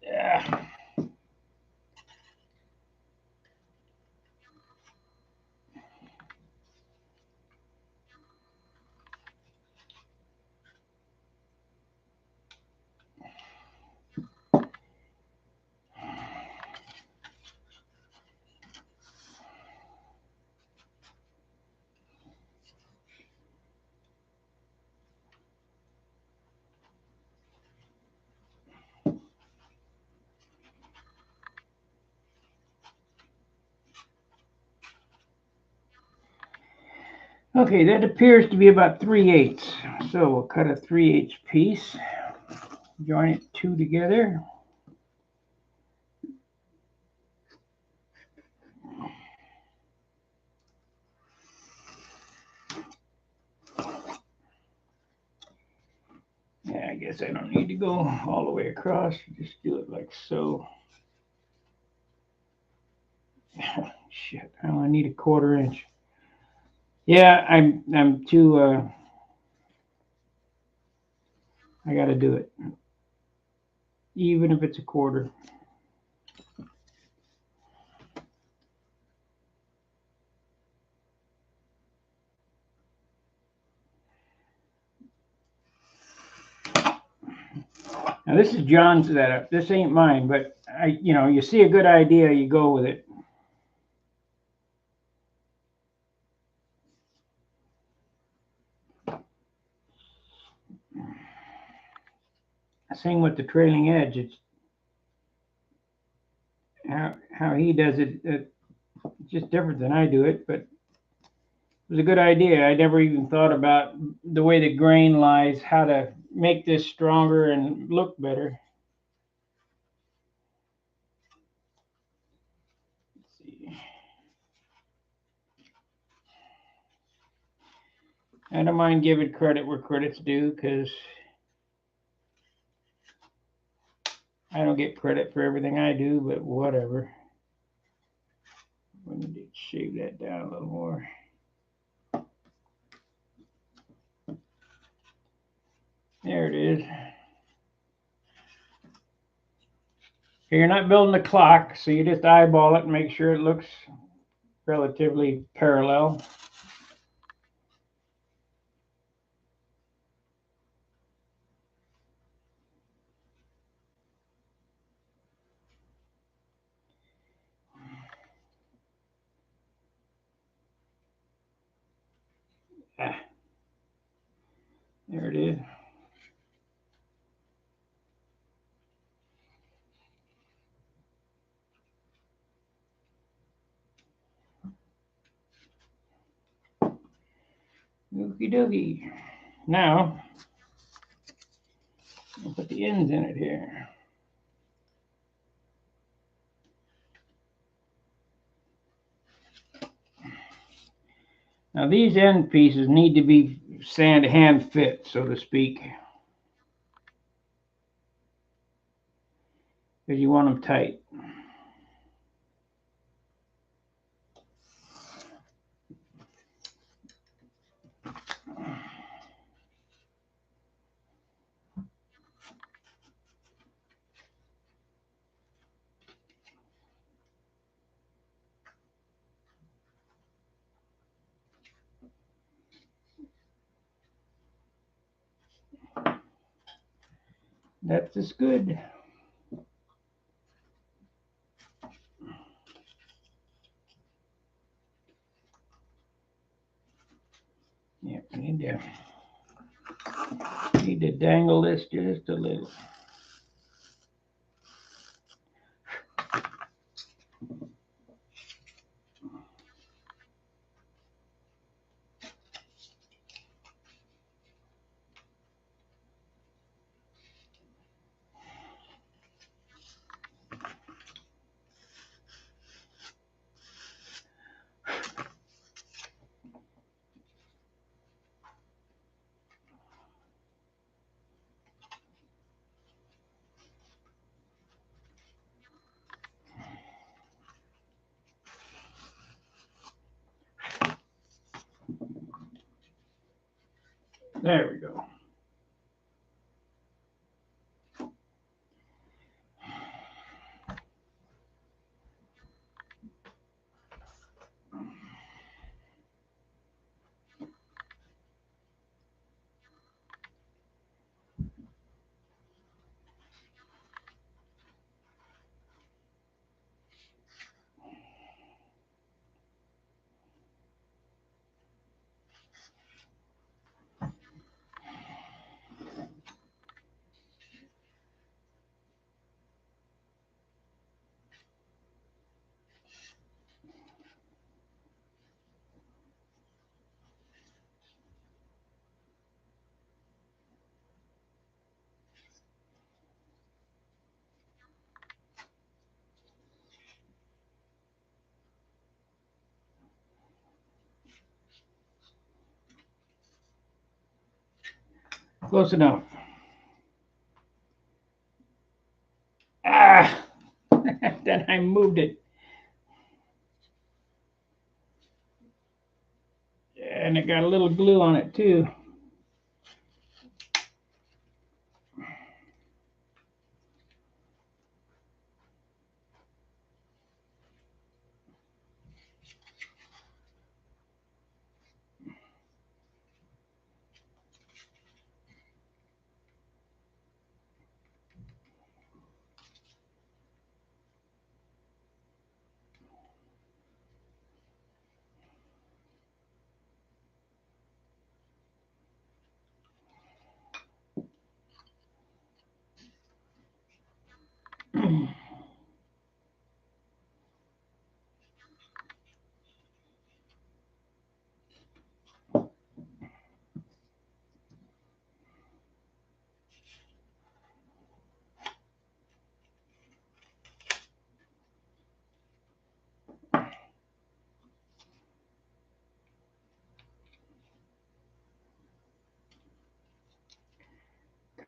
A: Yeah. Okay, that appears to be about 3/8. So we'll cut a 3/8 piece, join it two together. Yeah, I guess I don't need to go all the way across. Just do it like so. Shit, I only need a 1/4 inch. Yeah, I'm too. I got to do it, even if it's a 1/4. Now this is John's setup. This ain't mine, but you see a good idea, you go with it. Same with the trailing edge. It's how he does it. It's just different than I do it, but was a good idea. I never even thought about the way the grain lies, how to make this stronger and look better. Let's see. I don't mind giving credit where credit's due because I don't get credit for everything I do, but whatever. We need to shave that down a little more. There it is. You're not building a clock, so you just eyeball it and make sure it looks relatively parallel. Ah, there it is. Okie dokie. Now, I'll put the ends in it here. Now these end pieces need to be hand fit, so to speak, because you want them tight. That's just good. Yeah, I need to dangle this just a little. There we go. Close enough. Ah! Then I moved it. And it got a little glue on it too.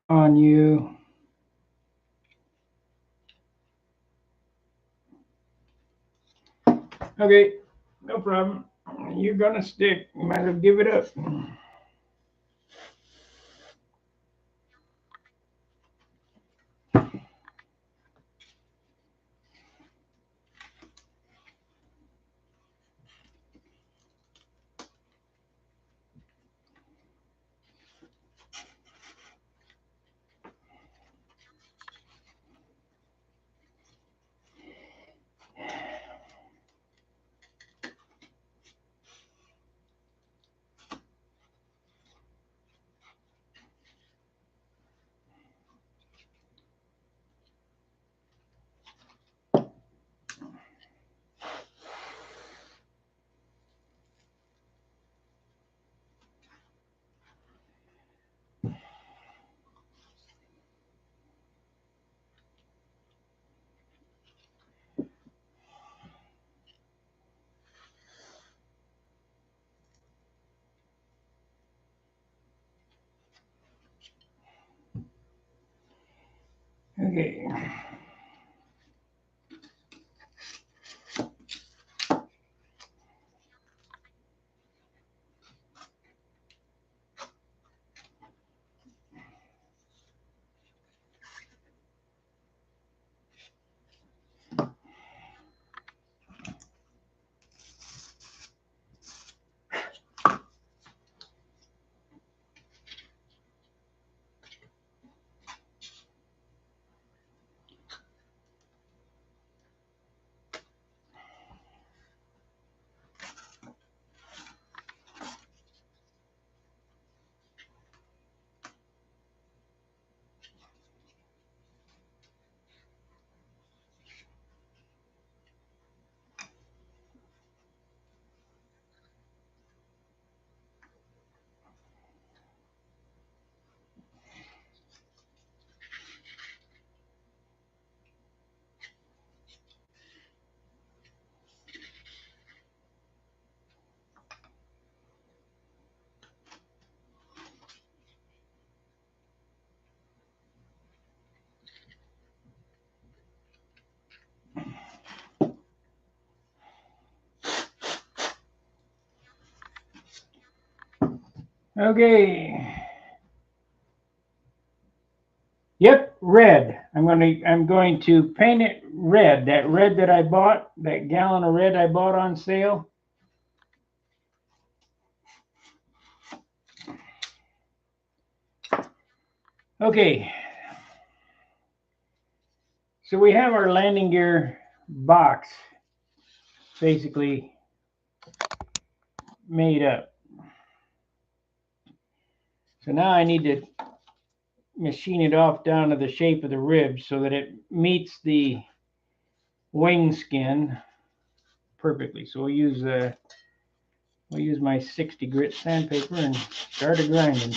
A: on you. Okay, no problem. You're gonna stick. You might as well give it up. Okay. Okay. Yep, red. I'm going to paint it red. That red that I bought, that gallon of red I bought on sale. Okay. So we have our landing gear box basically made up. So now I need to machine it off down to the shape of the ribs so that it meets the wing skin perfectly. So we'll use my 60 grit sandpaper and start a grinding.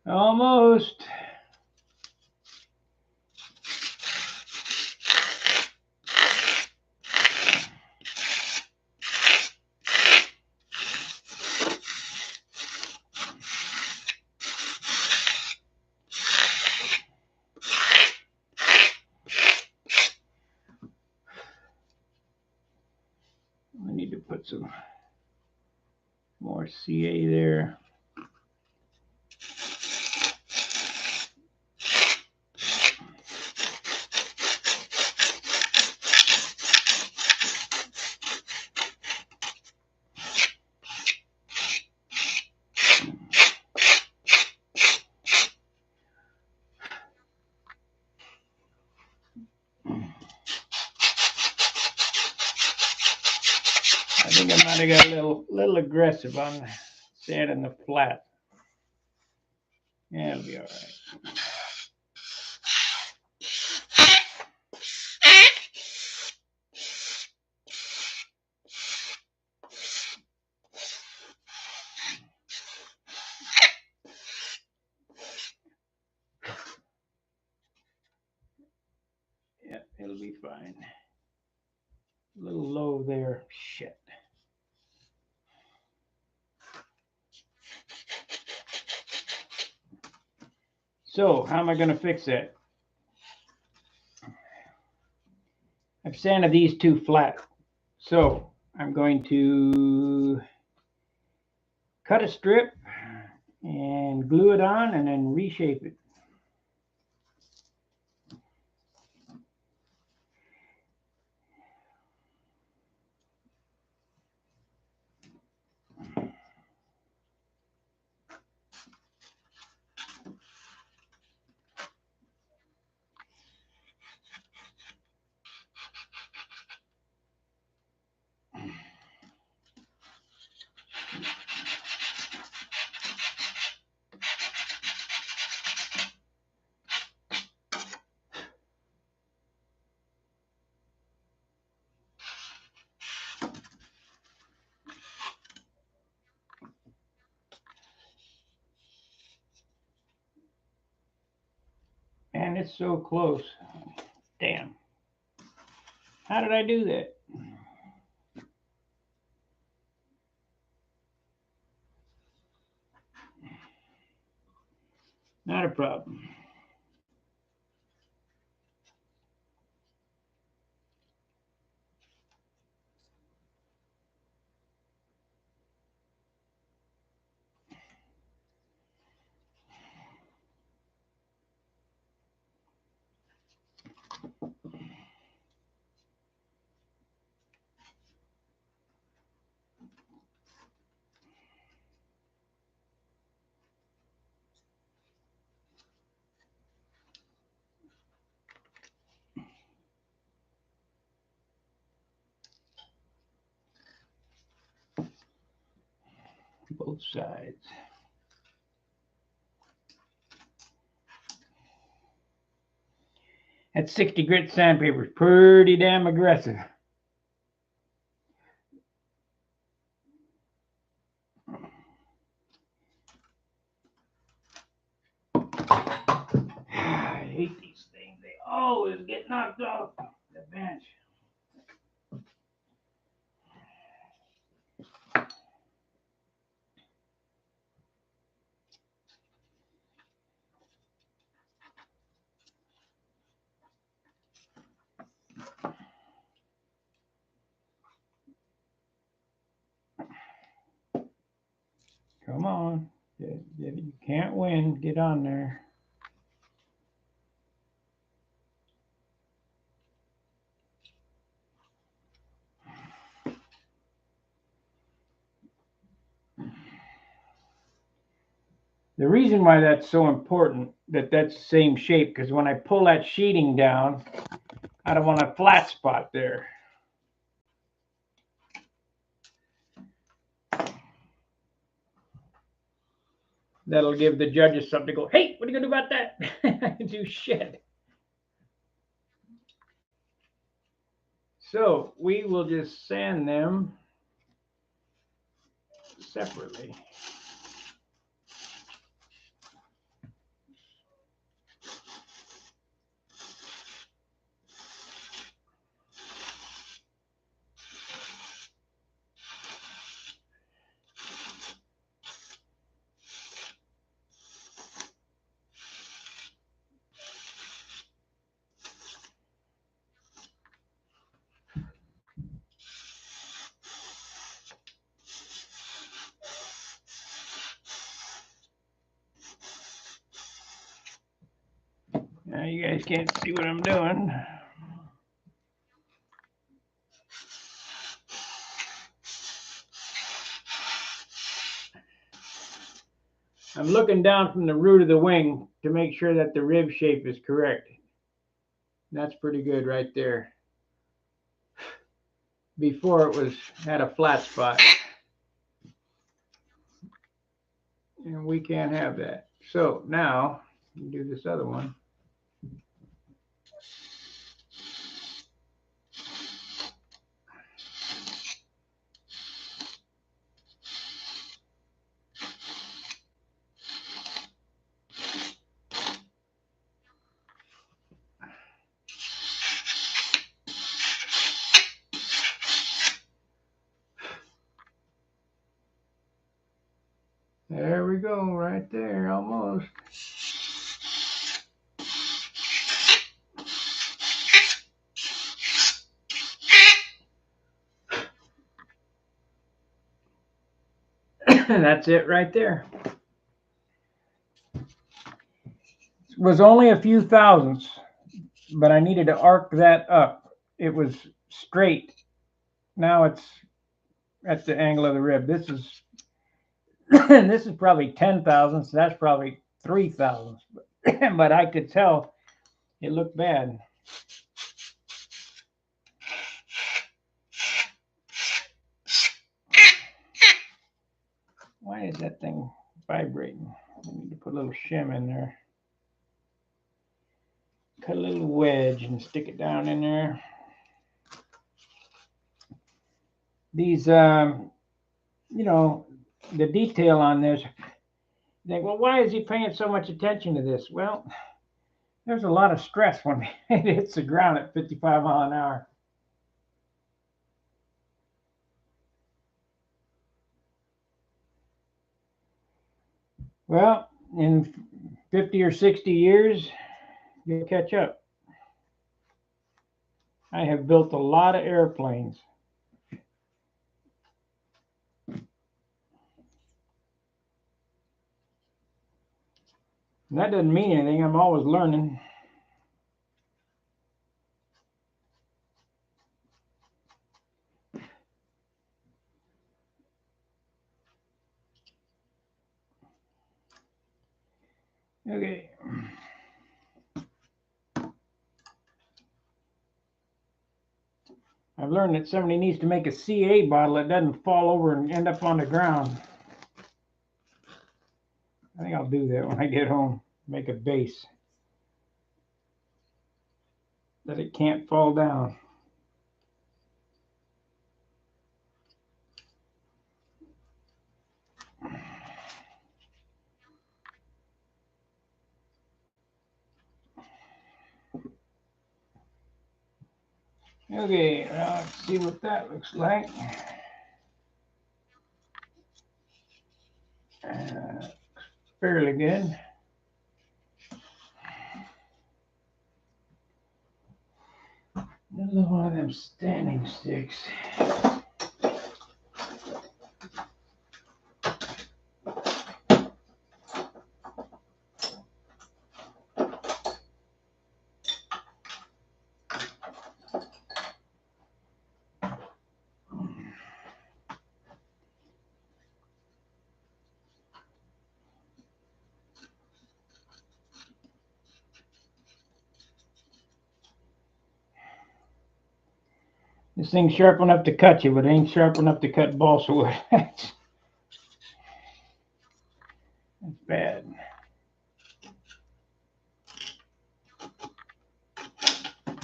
A: Almost. I need to put some more CA there. I think I might have got a little aggressive on sanding the flat. Yeah, it'll be all right. Yeah, it'll be fine. A little low there. Shit. So, how am I going to fix that? I've sanded these two flat. So, I'm going to cut a strip and glue it on and then reshape it. And it's so close. Damn. How did I do that? Not a problem. Both sides. That 60 grit sandpaper is pretty damn aggressive. I hate these things. They always get knocked off the bench. Come on. You can't win. Get on there. The reason why that's so important that that's the same shape, because when I pull that sheeting down, I don't want a flat spot there. That'll give the judges something to go, hey, what are you going to do about that? I can do shit. So we will just sand them separately. Now you guys can't see what I'm doing. I'm looking down from the root of the wing to make sure that the rib shape is correct. That's pretty good right there. Before it had a flat spot. And we can't have that. So now, do this other one. There we go, right there, almost. That's it right there. It was only a few thousandths, but I needed to arc that up. It was straight. Now it's at the angle of the rib. This is this is probably 10 thousandths. That's probably 3 thousandths. But I could tell it looked bad. Why is that thing vibrating? I need to put a little shim in there. Cut a little wedge and stick it down in there. These, you know, the detail on this, you think, well, why is he paying so much attention to this? Well, there's a lot of stress when it hits the ground at 55 miles an hour. Well, in 50 or 60 years, you'll catch up. I have built a lot of airplanes. And that doesn't mean anything. I'm always learning. Okay. I've learned that somebody needs to make a CA bottle that doesn't fall over and end up on the ground. I think I'll do that when I get home. Make a base that it can't fall down. Okay, now let's see what that looks like. Fairly good. Another one of them standing sticks. This thing's sharp enough to cut you, but it ain't sharp enough to cut balsa wood. That's bad.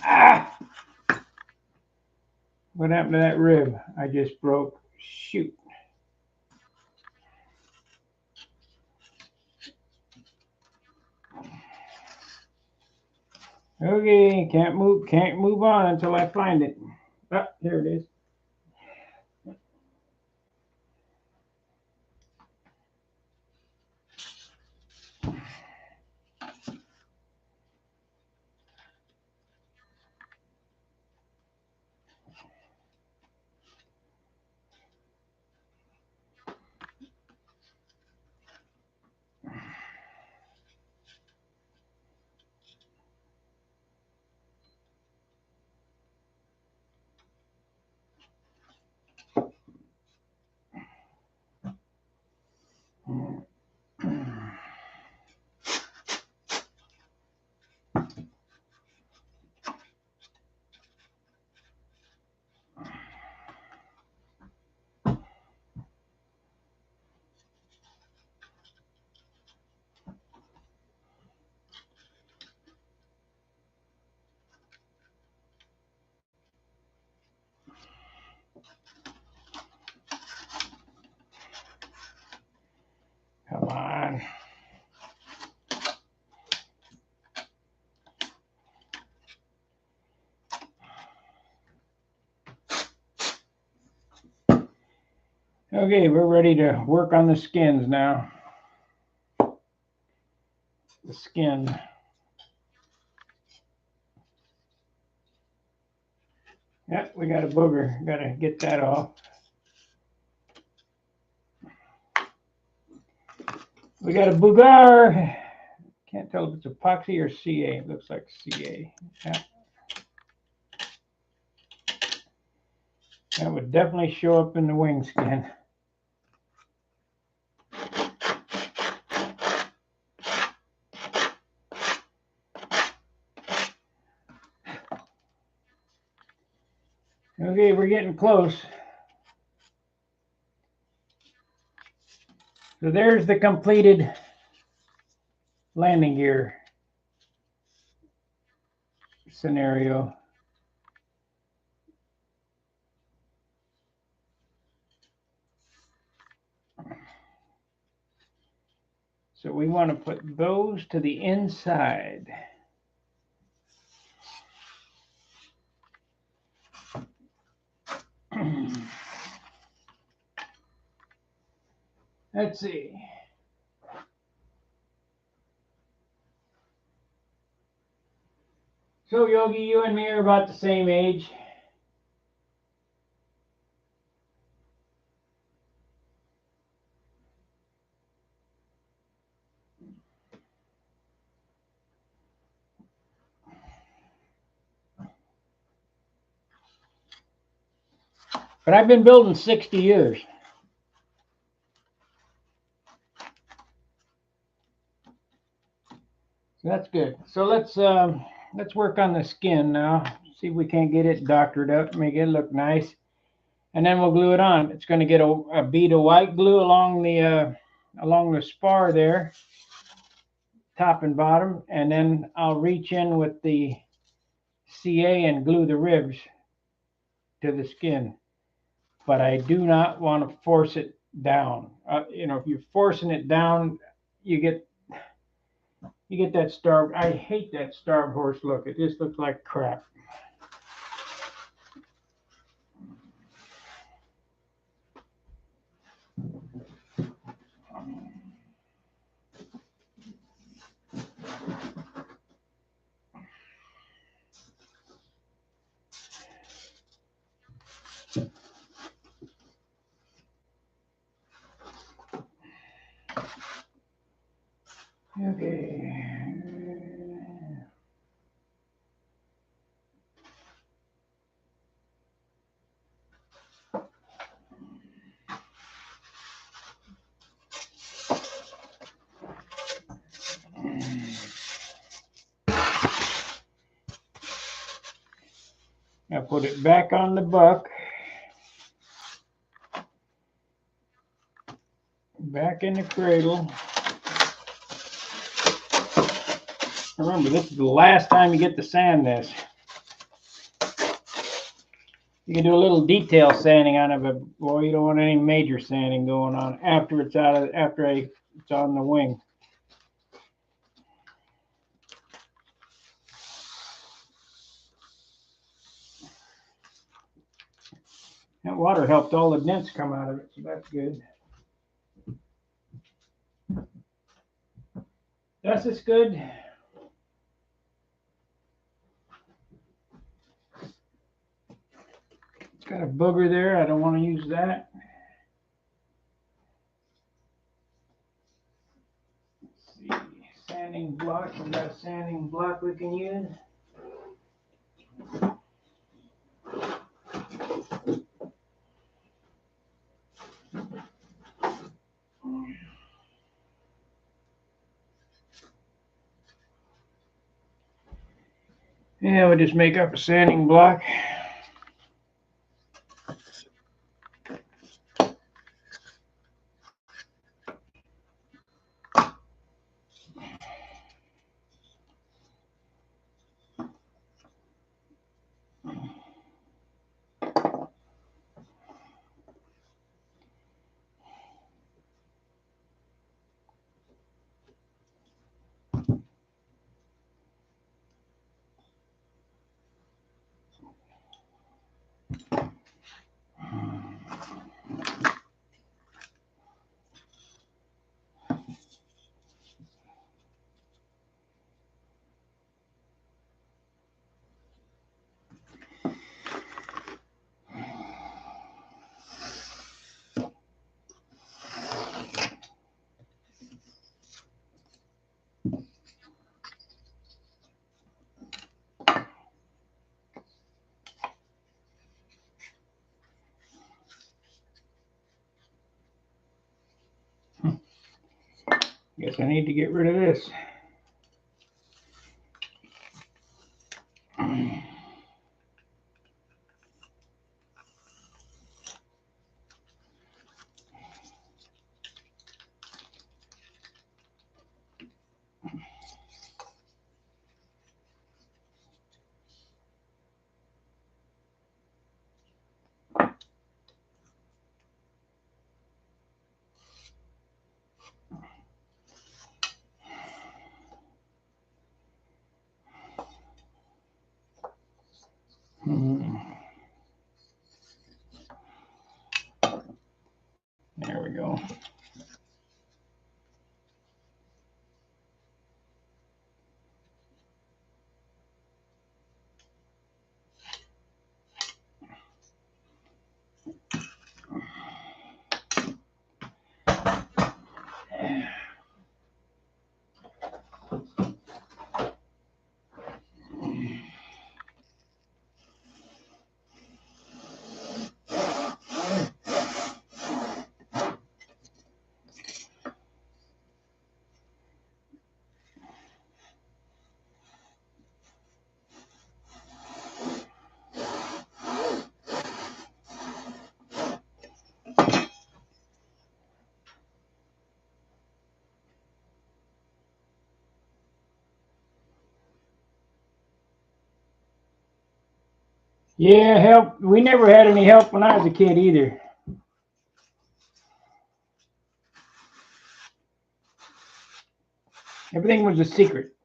A: Ah! What happened to that rib I just broke? Shoot. Okay, can't move on until I find it. Ah, here it is. Okay, we're ready to work on the skins now. The skin. Yep, we got a booger. Got to get that off. We got a booger. Can't tell if it's epoxy or CA. It looks like CA. Yeah. That would definitely show up in the wing skin. Okay, we're getting close. So there's the completed landing gear scenario. So we want to put those to the inside. Let's see. So Yogi, you and me are about the same age. But I've been building 60 years. So that's good. So let's work on the skin now. See if we can't get it doctored up, make it look nice. And then we'll glue it on. It's going to get a bead of white glue along the spar there, top and bottom, and then I'll reach in with the CA and glue the ribs to the skin. But I do not want to force it down. If you're forcing it down, you get that starved. I hate that starved horse look. It just looks like crap. Okay. Now put it back on the buck. Back in the cradle. Remember, this is the last time you get to sand this. You can do a little detail sanding on it, but boy, you don't want any major sanding going on after it's it's on the wing. That water helped all the dents come out of it, so that's good. Dust is good. It's got a booger there. I don't want to use that. Let's see. Sanding block. We got a sanding block we can use. Yeah, we'll just make up a sanding block. Guess I need to get rid of this. There we go. Yeah, help. We never had any help when I was a kid either. Everything was a secret.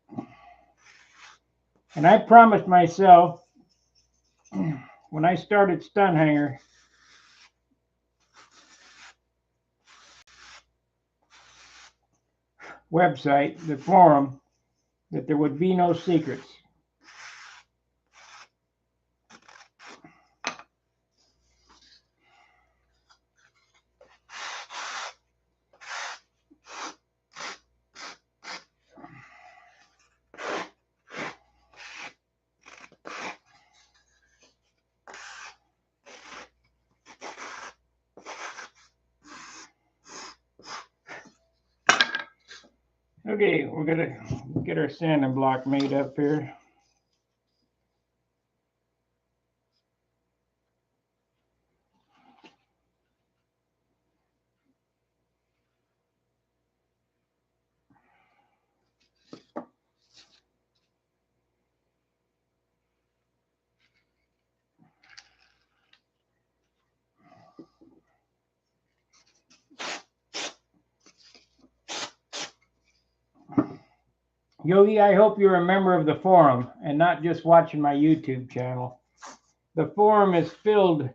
A: And I promised myself when I started Stunt Hanger website, the forum, that there would be no secrets. Okay, we're gonna get our sanding block made up here. Yogi, I hope you're a member of the forum and not just watching my YouTube channel. The forum is filled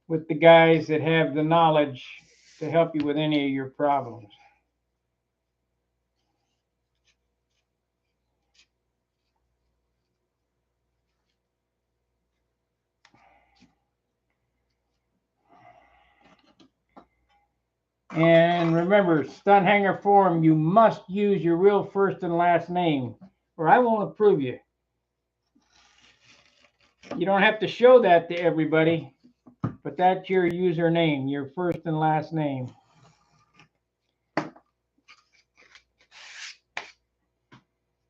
A: with the guys that have the knowledge to help you with any of your problems. And remember, Stunt Hanger Forum, you must use your real first and last name, or I won't approve you. You don't have to show that to everybody, but that's your username, your first and last name.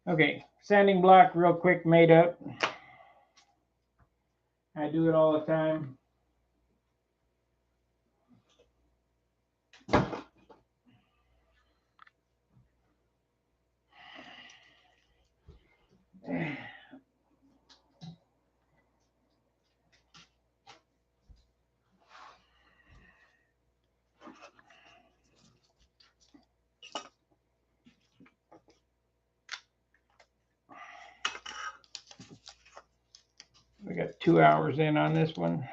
A: Okay, sanding block real quick made up. I do it all the time. We got 2 hours in on this one.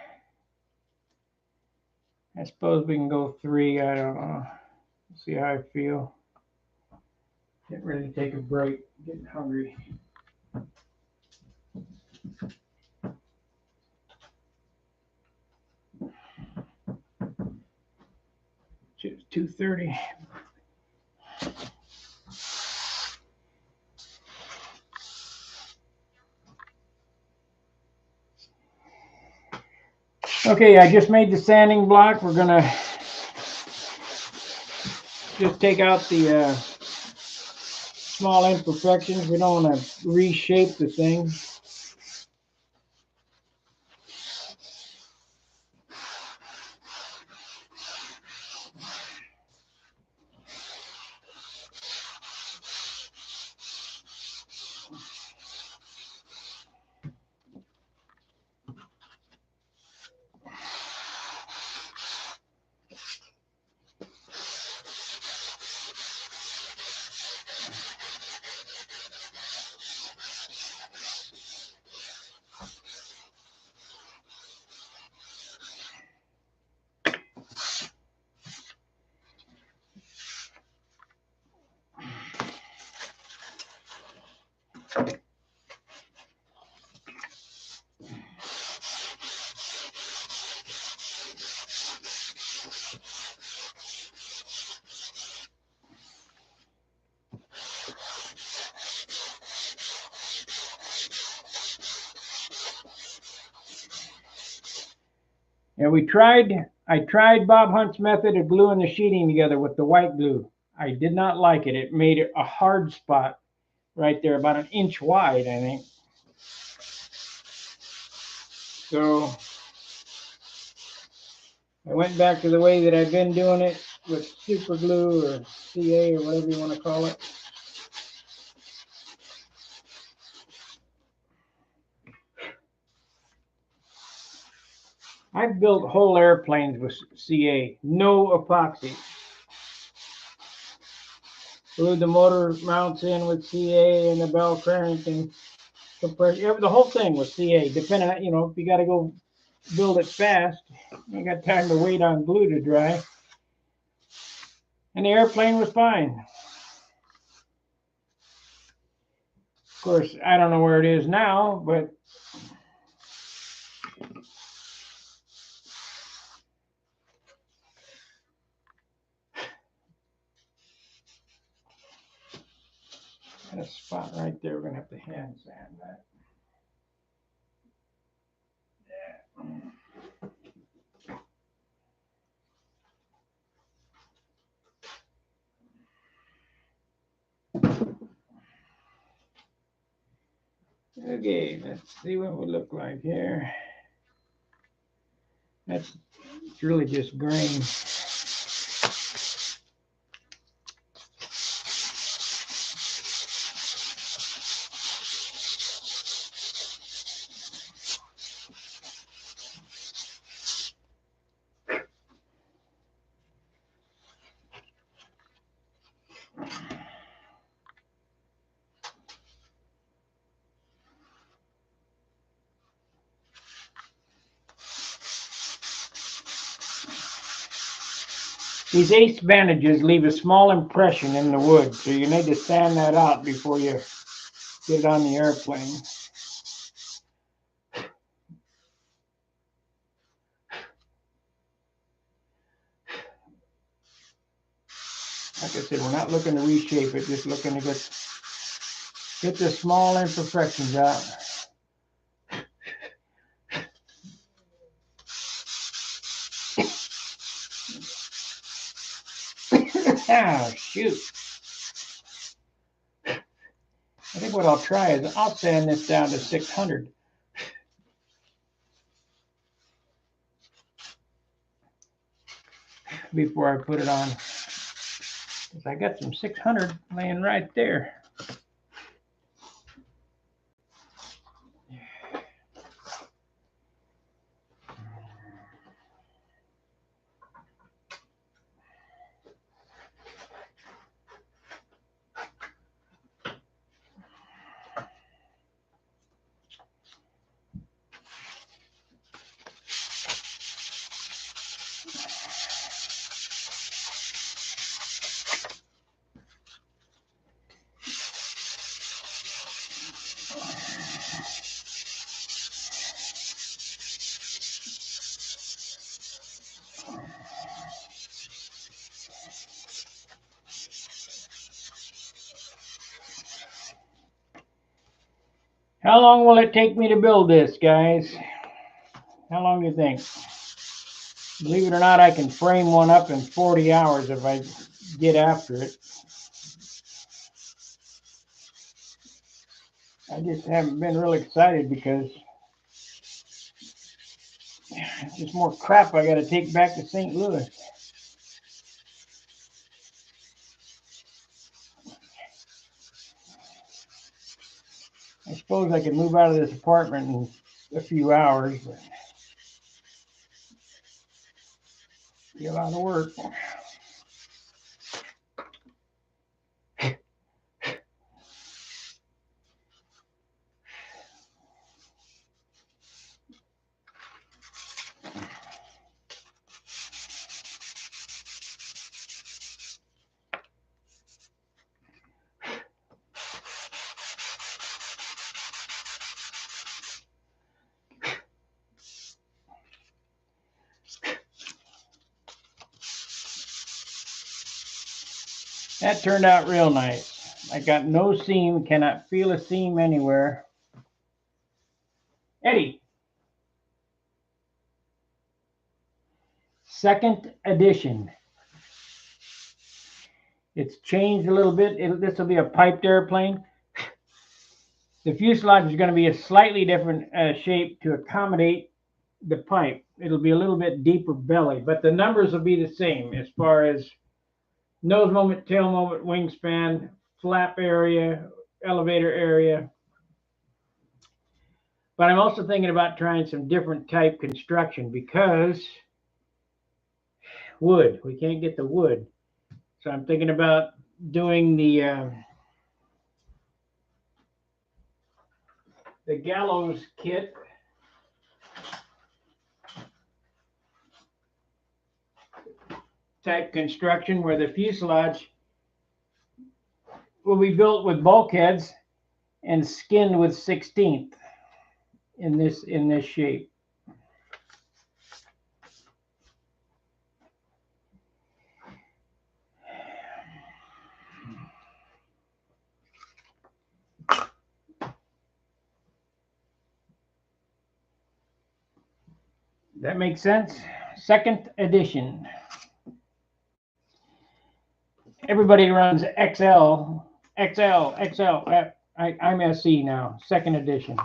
A: I suppose we can go 3. I don't know. See how I feel. Getting ready to take a break. Getting hungry. It's 2:30. Okay, I just made the sanding block. We're gonna just take out the small imperfections. We don't want to reshape the thing. And I tried Bob Hunt's method of gluing the sheeting together with the white glue. I did not like it. It made it a hard spot right there, about an inch wide, I think. So I went back to the way that I've been doing it with super glue or CA or whatever you want to call it. I've built whole airplanes with CA, no epoxy. Glued the motor mounts in with CA and the bell crank and compressor. The whole thing was CA. Depending on, if you got to go build it fast, you got time to wait on glue to dry. And the airplane was fine. Of course, I don't know where it is now, but a spot right there. We're going to have to hand sand that. Okay, let's see what we look like here. It's really just grain. These ace bandages leave a small impression in the wood, so you need to sand that out before you get it on the airplane. Like I said, we're not looking to reshape it, just looking to get the small imperfections out. Ah, shoot. I think what I'll try is I'll sand this down to 600. Before I put it on. Because I got some 600 laying right there. How long will it take me to build this, guys? How long do you think? Believe it or not, I can frame one up in 40 hours if I get after it. I just haven't been really excited because it's just more crap I got to take back to St. Louis. I suppose I could move out of this apartment in a few hours, but it'd be a lot of work. That turned out real nice. I got no seam, cannot feel a seam anywhere. Eddie. Second edition. It's changed a little bit. This will be a piped airplane. The fuselage is going to be a slightly different shape to accommodate the pipe. It'll be a little bit deeper belly, but the numbers will be the same as far as nose moment, tail moment, wingspan, flap area, elevator area. But I'm also thinking about trying some different type construction because wood, we can't get the wood. So I'm thinking about doing the gallows kit. Type construction where the fuselage will be built with bulkheads and skinned with 16th in this shape. That makes sense? Second edition. Everybody runs XL. I'm SE now, second edition.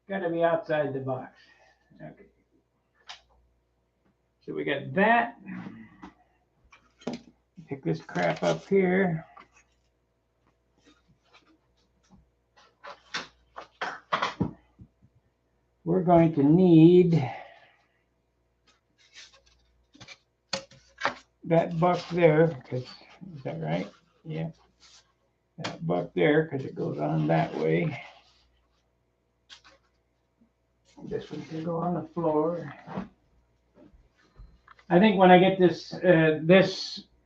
A: Got to be outside the box. Okay. So we got that. Pick this crap up here. We're going to need that buck there, because is that right? Yeah. That buck there, because it goes on that way. This one can go on the floor. I think when I get this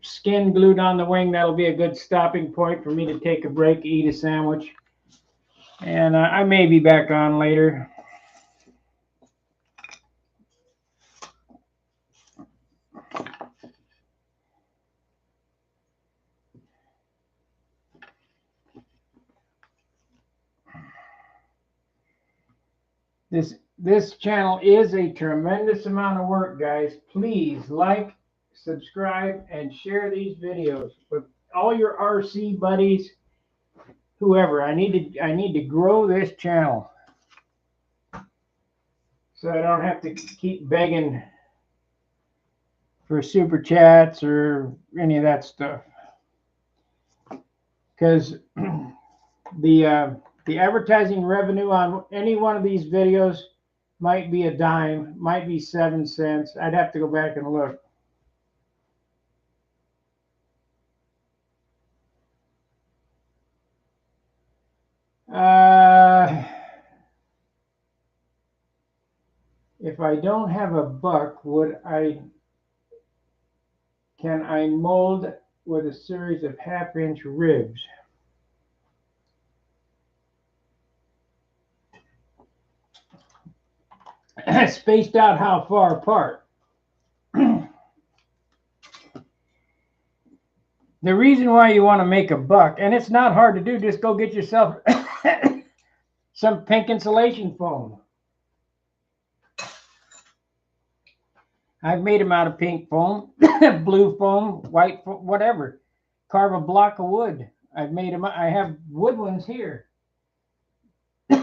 A: skin glued on the wing, that'll be a good stopping point for me to take a break, eat a sandwich. And I may be back on later. This channel is a tremendous amount of work, guys. Please like, subscribe, and share these videos with all your RC buddies, whoever. I need to grow this channel so I don't have to keep begging for super chats or any of that stuff. Because the advertising revenue on any one of these videos might be a dime, might be 7 cents. I'd have to go back and look. If I don't have a buck, can I mold with a series of 1/2-inch ribs? Spaced out how far apart? The reason why you want to make a buck, and it's not hard to do, just go get yourself some pink insulation foam. I've made them out of pink foam, blue foam, white foam, whatever. Carve a block of wood. I've made them. I have wood ones here. You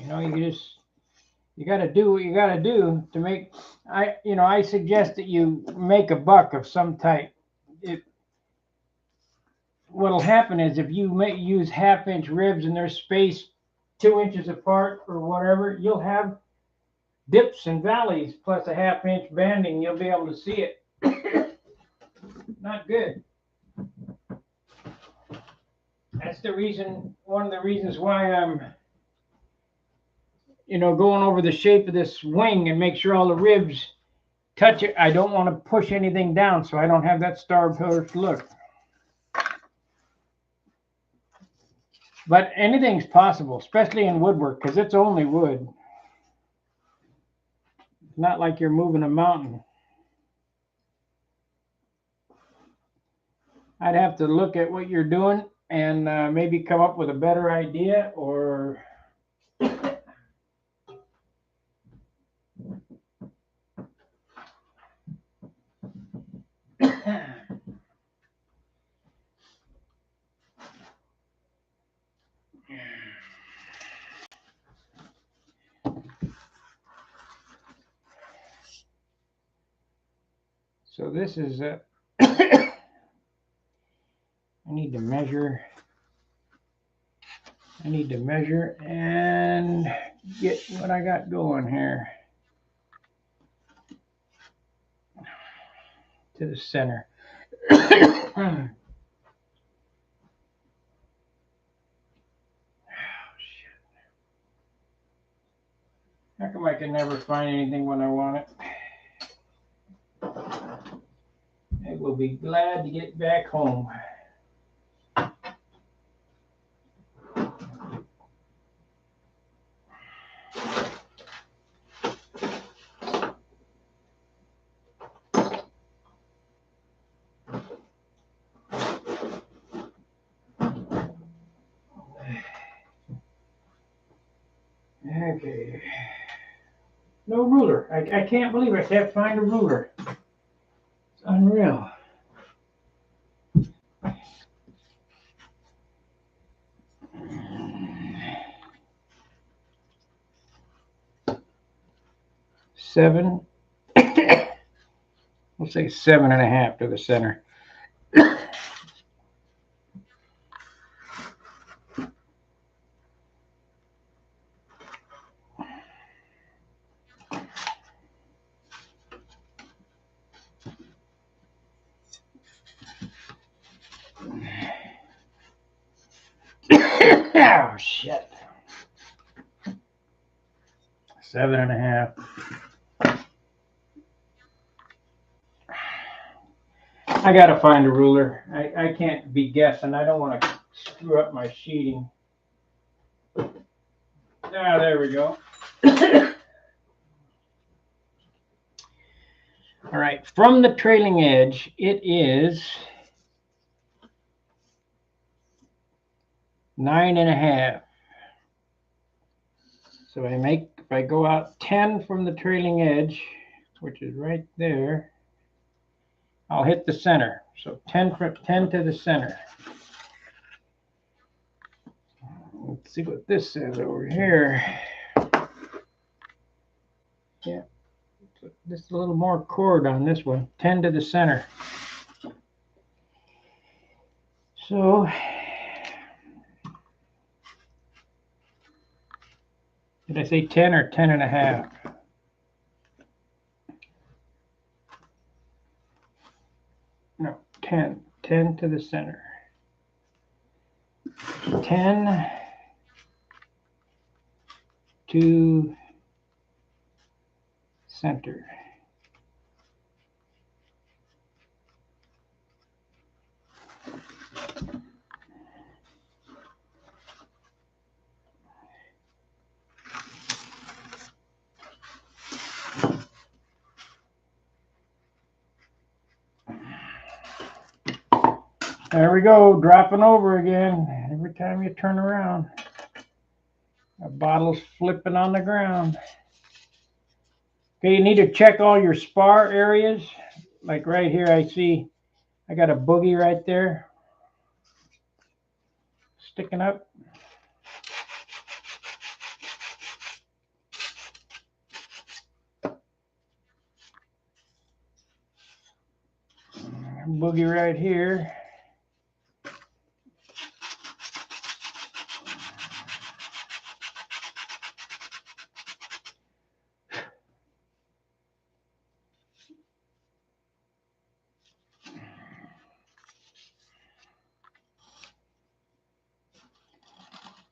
A: know, you got to do what you got to do to make. I suggest that you make a buck of some type. What'll happen is if you use half-inch ribs and they're spaced 2 inches apart or whatever, you'll have dips and valleys plus a half-inch banding. You'll be able to see it. Not good. That's the reason. One of the reasons why I'm, going over the shape of this wing and make sure all the ribs touch it. I don't want to push anything down, so I don't have that starburst look. But anything's possible, especially in woodwork, because it's only wood. It's not like you're moving a mountain. I'd have to look at what you're doing and maybe come up with a better idea, or so this is I need to measure. I need to measure and get what I got going here to the center. Oh, shit. How come I can never find anything when I want it? I will be glad to get back home. Okay. No ruler. I can't believe I can't find a ruler. It's unreal. Seven. We'll say 7.5 to the center. Oh, shit. 7.5. I gotta find a ruler. I can't be guessing. I don't want to screw up my sheeting. Ah, there we go. All right, from the trailing edge, it is 9.5. So if I go out 10 from the trailing edge, which is right there, I'll hit the center. So 10 to the center. Let's see what this says over here. Yeah, just a little more cord on this one. 10 to the center. So did I say 10 or 10.5? No, 10. 10 to the center. 10 to center. There we go, dropping over again every time you turn around. A bottle's flipping on the ground. Okay, you need to check all your spar areas. Like right here, I see I got a boogie right there sticking up. Boogie right here.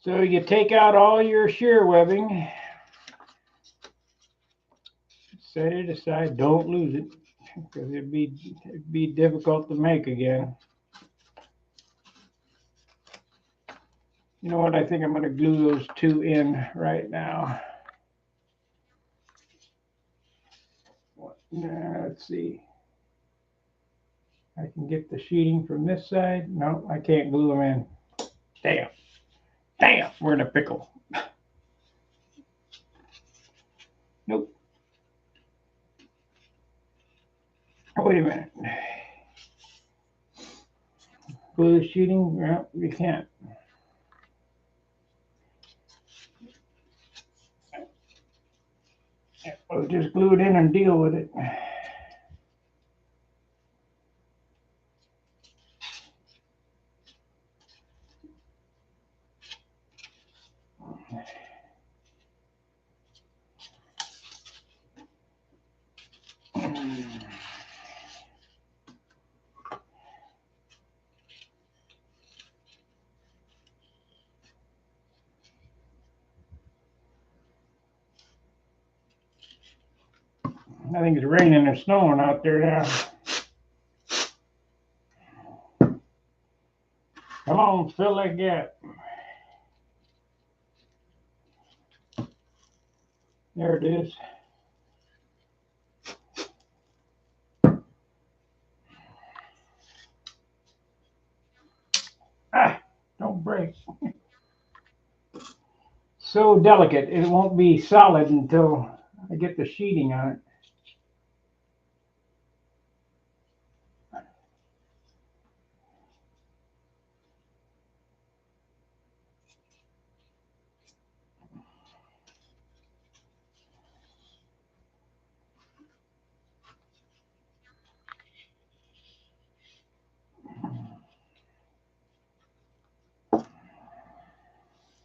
A: So you take out all your shear webbing, set it aside, don't lose it, because it'd be difficult to make again. You know what? I think I'm going to glue those two in right now. Let's see. I can get the sheeting from this side. No, I can't glue them in. Damn. Damn, we're in a pickle. Nope. Wait a minute. Glue the sheeting? No, you can't. We'll just glue it in and deal with it. I think it's raining and snowing out there now. Come on, fill that gap. There it is. Ah, don't break. So delicate, it won't be solid until I get the sheeting on it.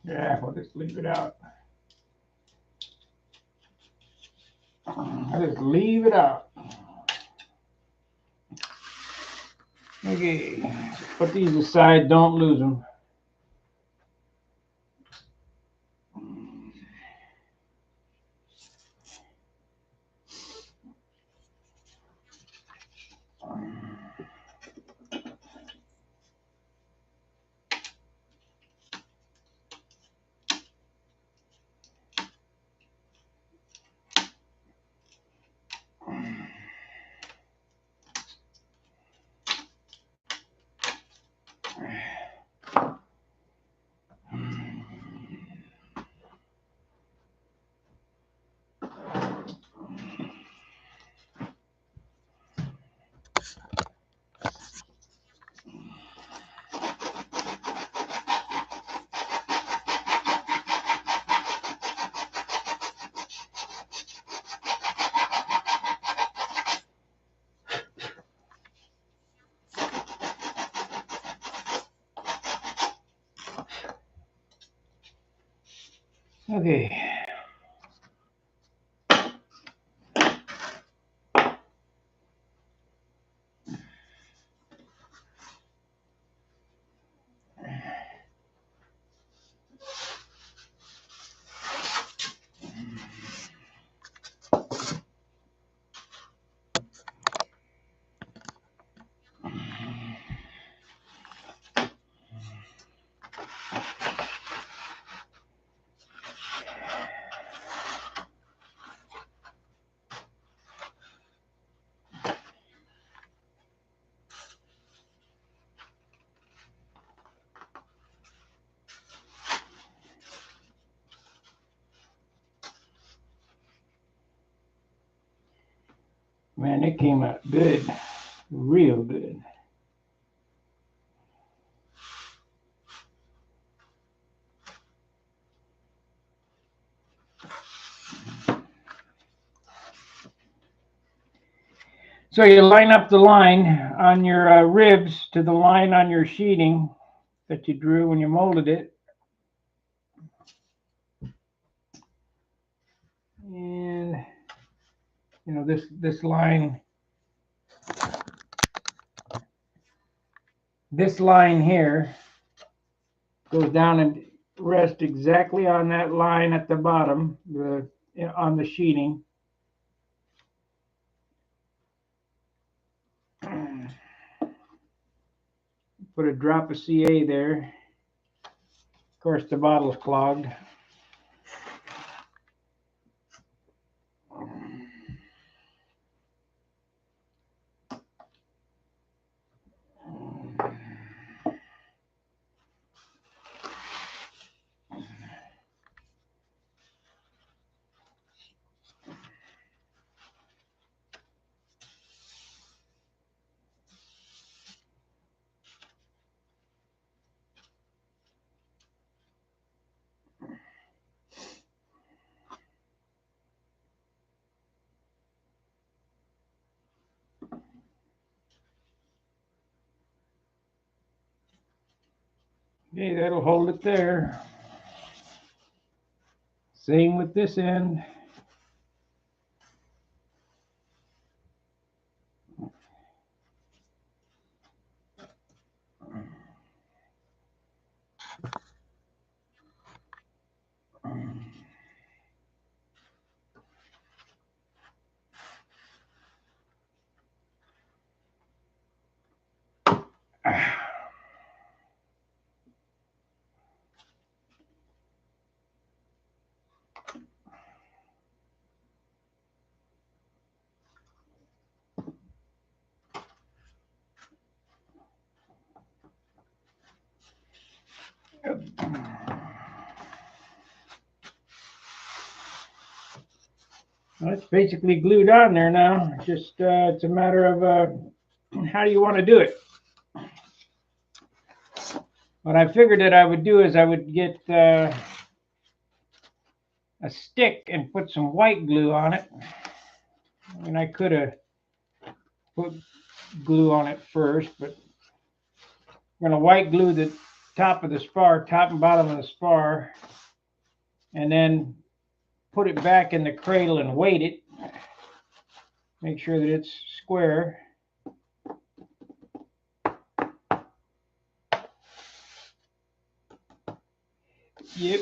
A: Yeah, we'll just leave it out. I'll just leave it out. Okay, put these aside, don't lose them. Okay. Man, it came out good, real good. So you line up the line on your ribs to the line on your sheeting that you drew when you molded it. And you know, this line here goes down and rests exactly on that line at the bottom, on the sheeting. Put a drop of CA there. Of course, the bottle's clogged. Okay, that'll hold it there. Same with this end. Well, it's basically glued on there now. Just it's a matter of how you want to do it. What I figured that I would do is I would get a stick and put some white glue on it. I mean, I could have put glue on it first, but I'm going to white glue the top of the spar, top and bottom of the spar, and then put it back in the cradle and weight it. Make sure that it's square. Yep.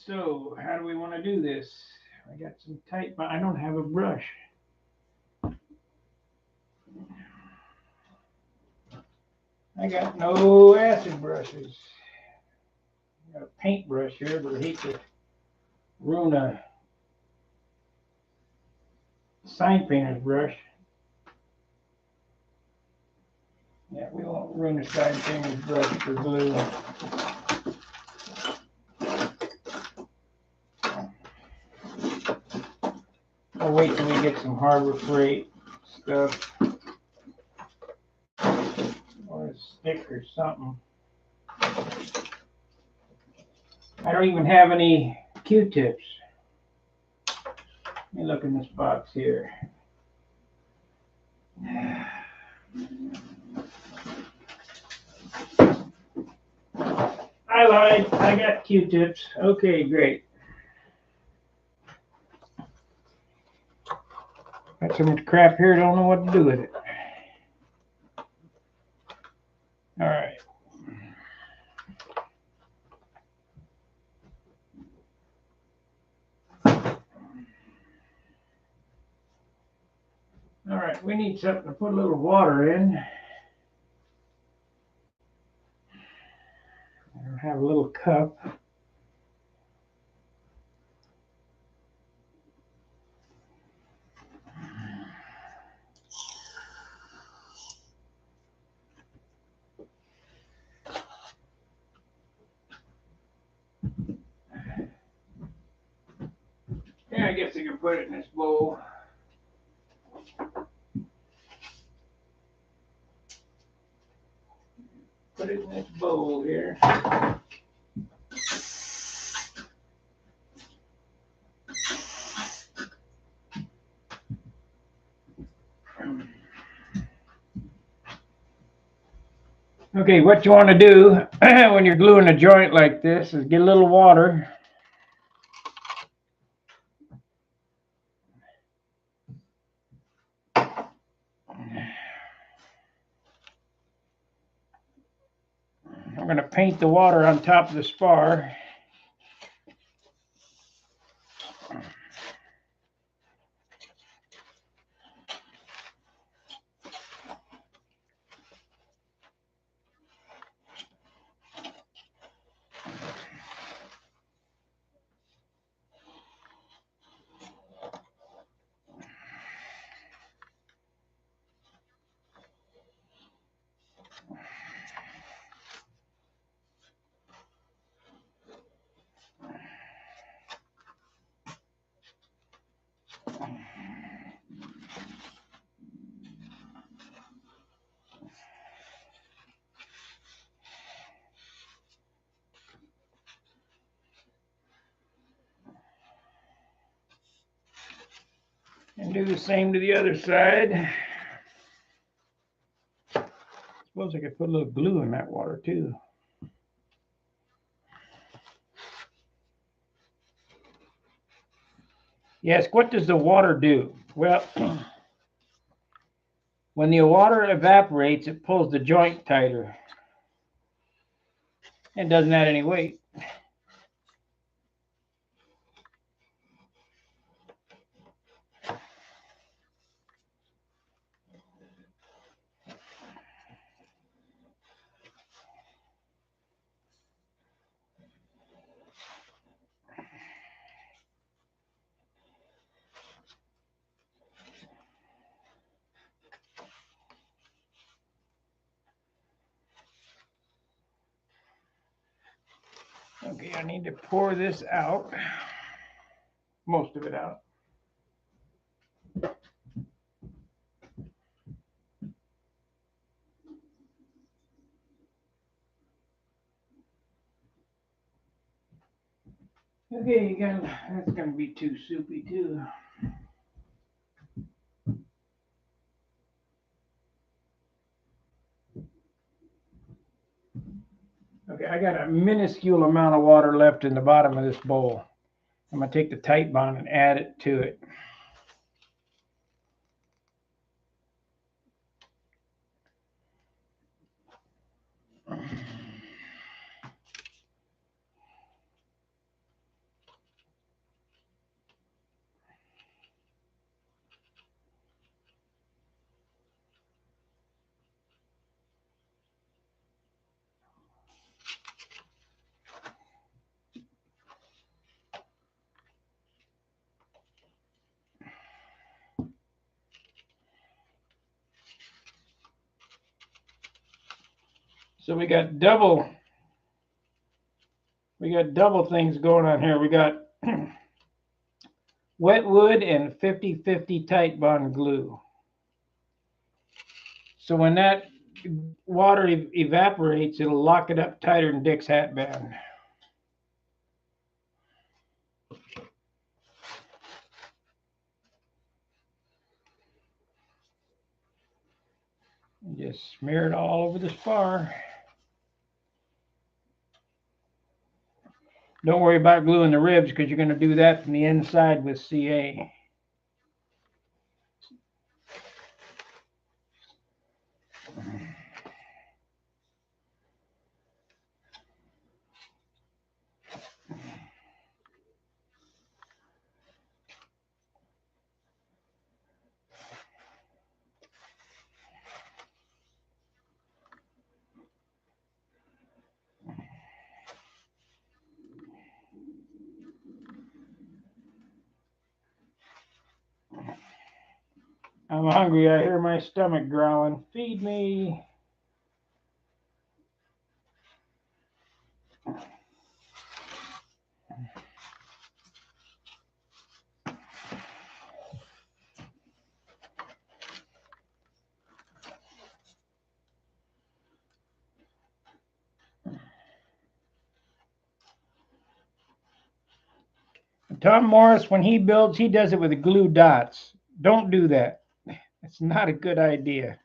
A: So, how do we want to do this? I got some tight, but I don't have a brush. I got no acid brushes. I got a paintbrush here, but I hate to ruin a sign painter's brush. Yeah, we won't ruin a sign painter's brush for glue. I'll wait till we get some Harbor Freight stuff. Or a stick or something. I don't even have any Q-tips. Let me look in this box here. I lied. I got Q-tips. Okay, great. Got so much crap here, don't know what to do with it. All right. All right, we need something to put a little water in. I have a little cup. guess I can put it in this bowl. Put it in this bowl here. Okay, what you want to do when you're gluing a joint like this is get a little water. I'm going to paint the water on top of the spar. And do the same to the other side. Suppose I could put a little glue in that water too. Yes, what does the water do? Well, when the water evaporates, it pulls the joint tighter. It doesn't add any weight. Okay, I need to pour this out, most of it out. Okay, that's going to be too soupy too. Okay, I got a minuscule amount of water left in the bottom of this bowl. I'm going to take the tight bond and add it to it. So we got double things going on here. We got wet wood and 50-50 tight bond glue. So when that water evaporates, it'll lock it up tighter than Dick's hat band. And just smear it all over the spar. Don't worry about gluing the ribs because you're going to do that from the inside with CA. I'm hungry. I hear my stomach growling. Feed me. Tom Morris, when he builds, he does it with glue dots. Don't do that. It's not a good idea.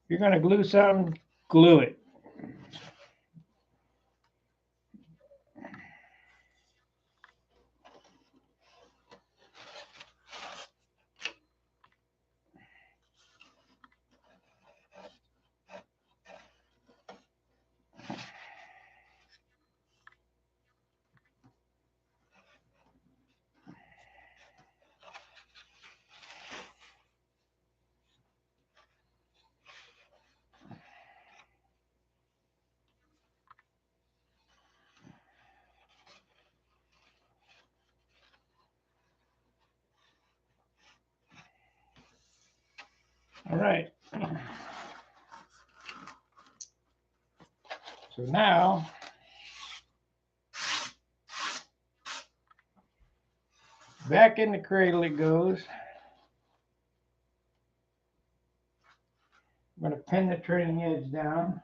A: If you're going to glue something, glue it. All right. So now, back in the cradle it goes. I'm going to pin the trailing edge down.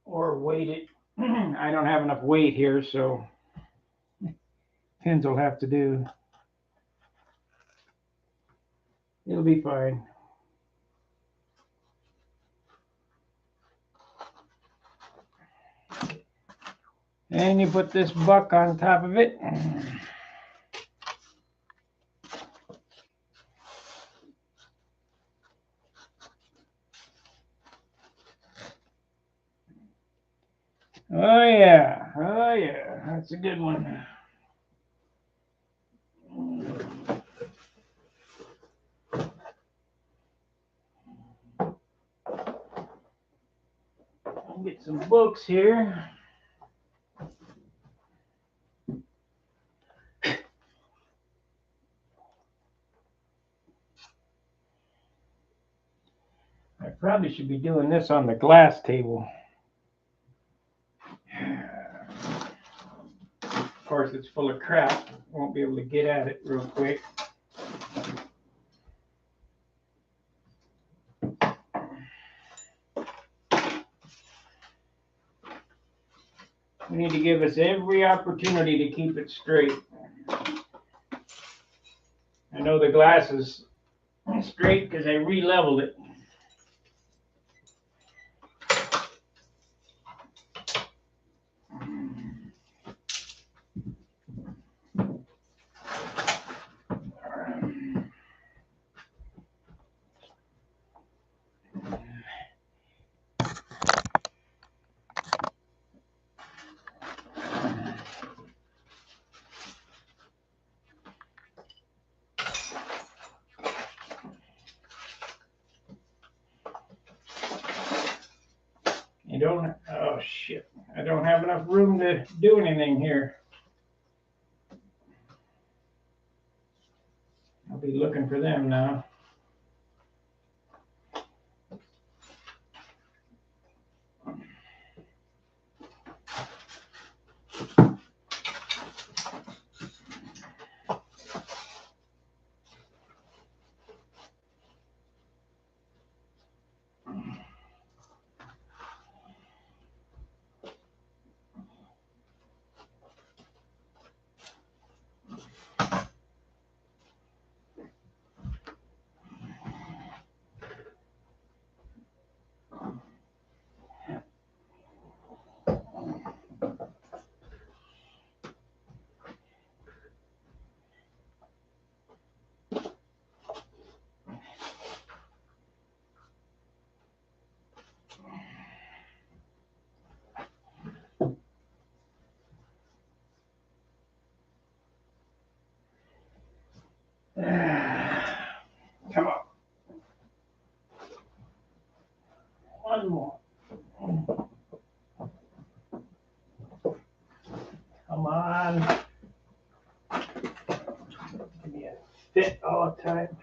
A: Or weight it. I don't have enough weight here, so pins will have to do. It'll be fine. And you put this buck on top of it. Oh yeah, oh yeah, that's a good one. I'll get some books here. I probably should be doing this on the glass table. Of course, it's full of crap. Won't be able to get at it real quick. We need to give us every opportunity to keep it straight. I know the glass is straight because I re-leveled it. Oh shit, I don't have enough room to do anything here. I'll be looking for them now. Come on. One more. Come on. Give me a fit all the time.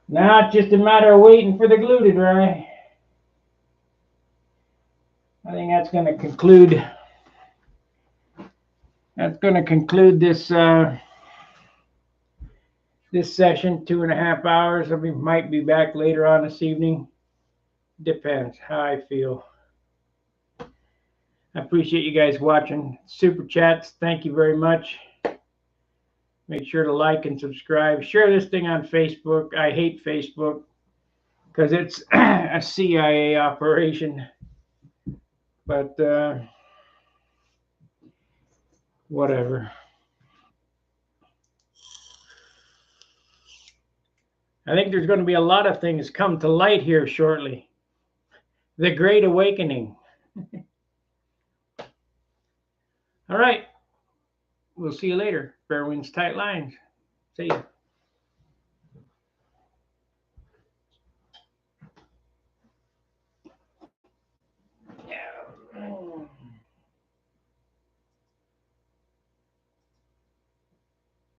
A: Now it's just a matter of waiting for the glue to dry. I think that's going to conclude. That's going to conclude this this session. 2.5 hours. We might be back later on this evening. Depends how I feel. I appreciate you guys watching. Super chats. Thank you very much. Make sure to like and subscribe. Share this thing on Facebook. I hate Facebook because it's a CIA operation. But whatever. I think there's going to be a lot of things come to light here shortly. The Great Awakening. All right. We'll see you later. Fair winds, tight lines. See ya.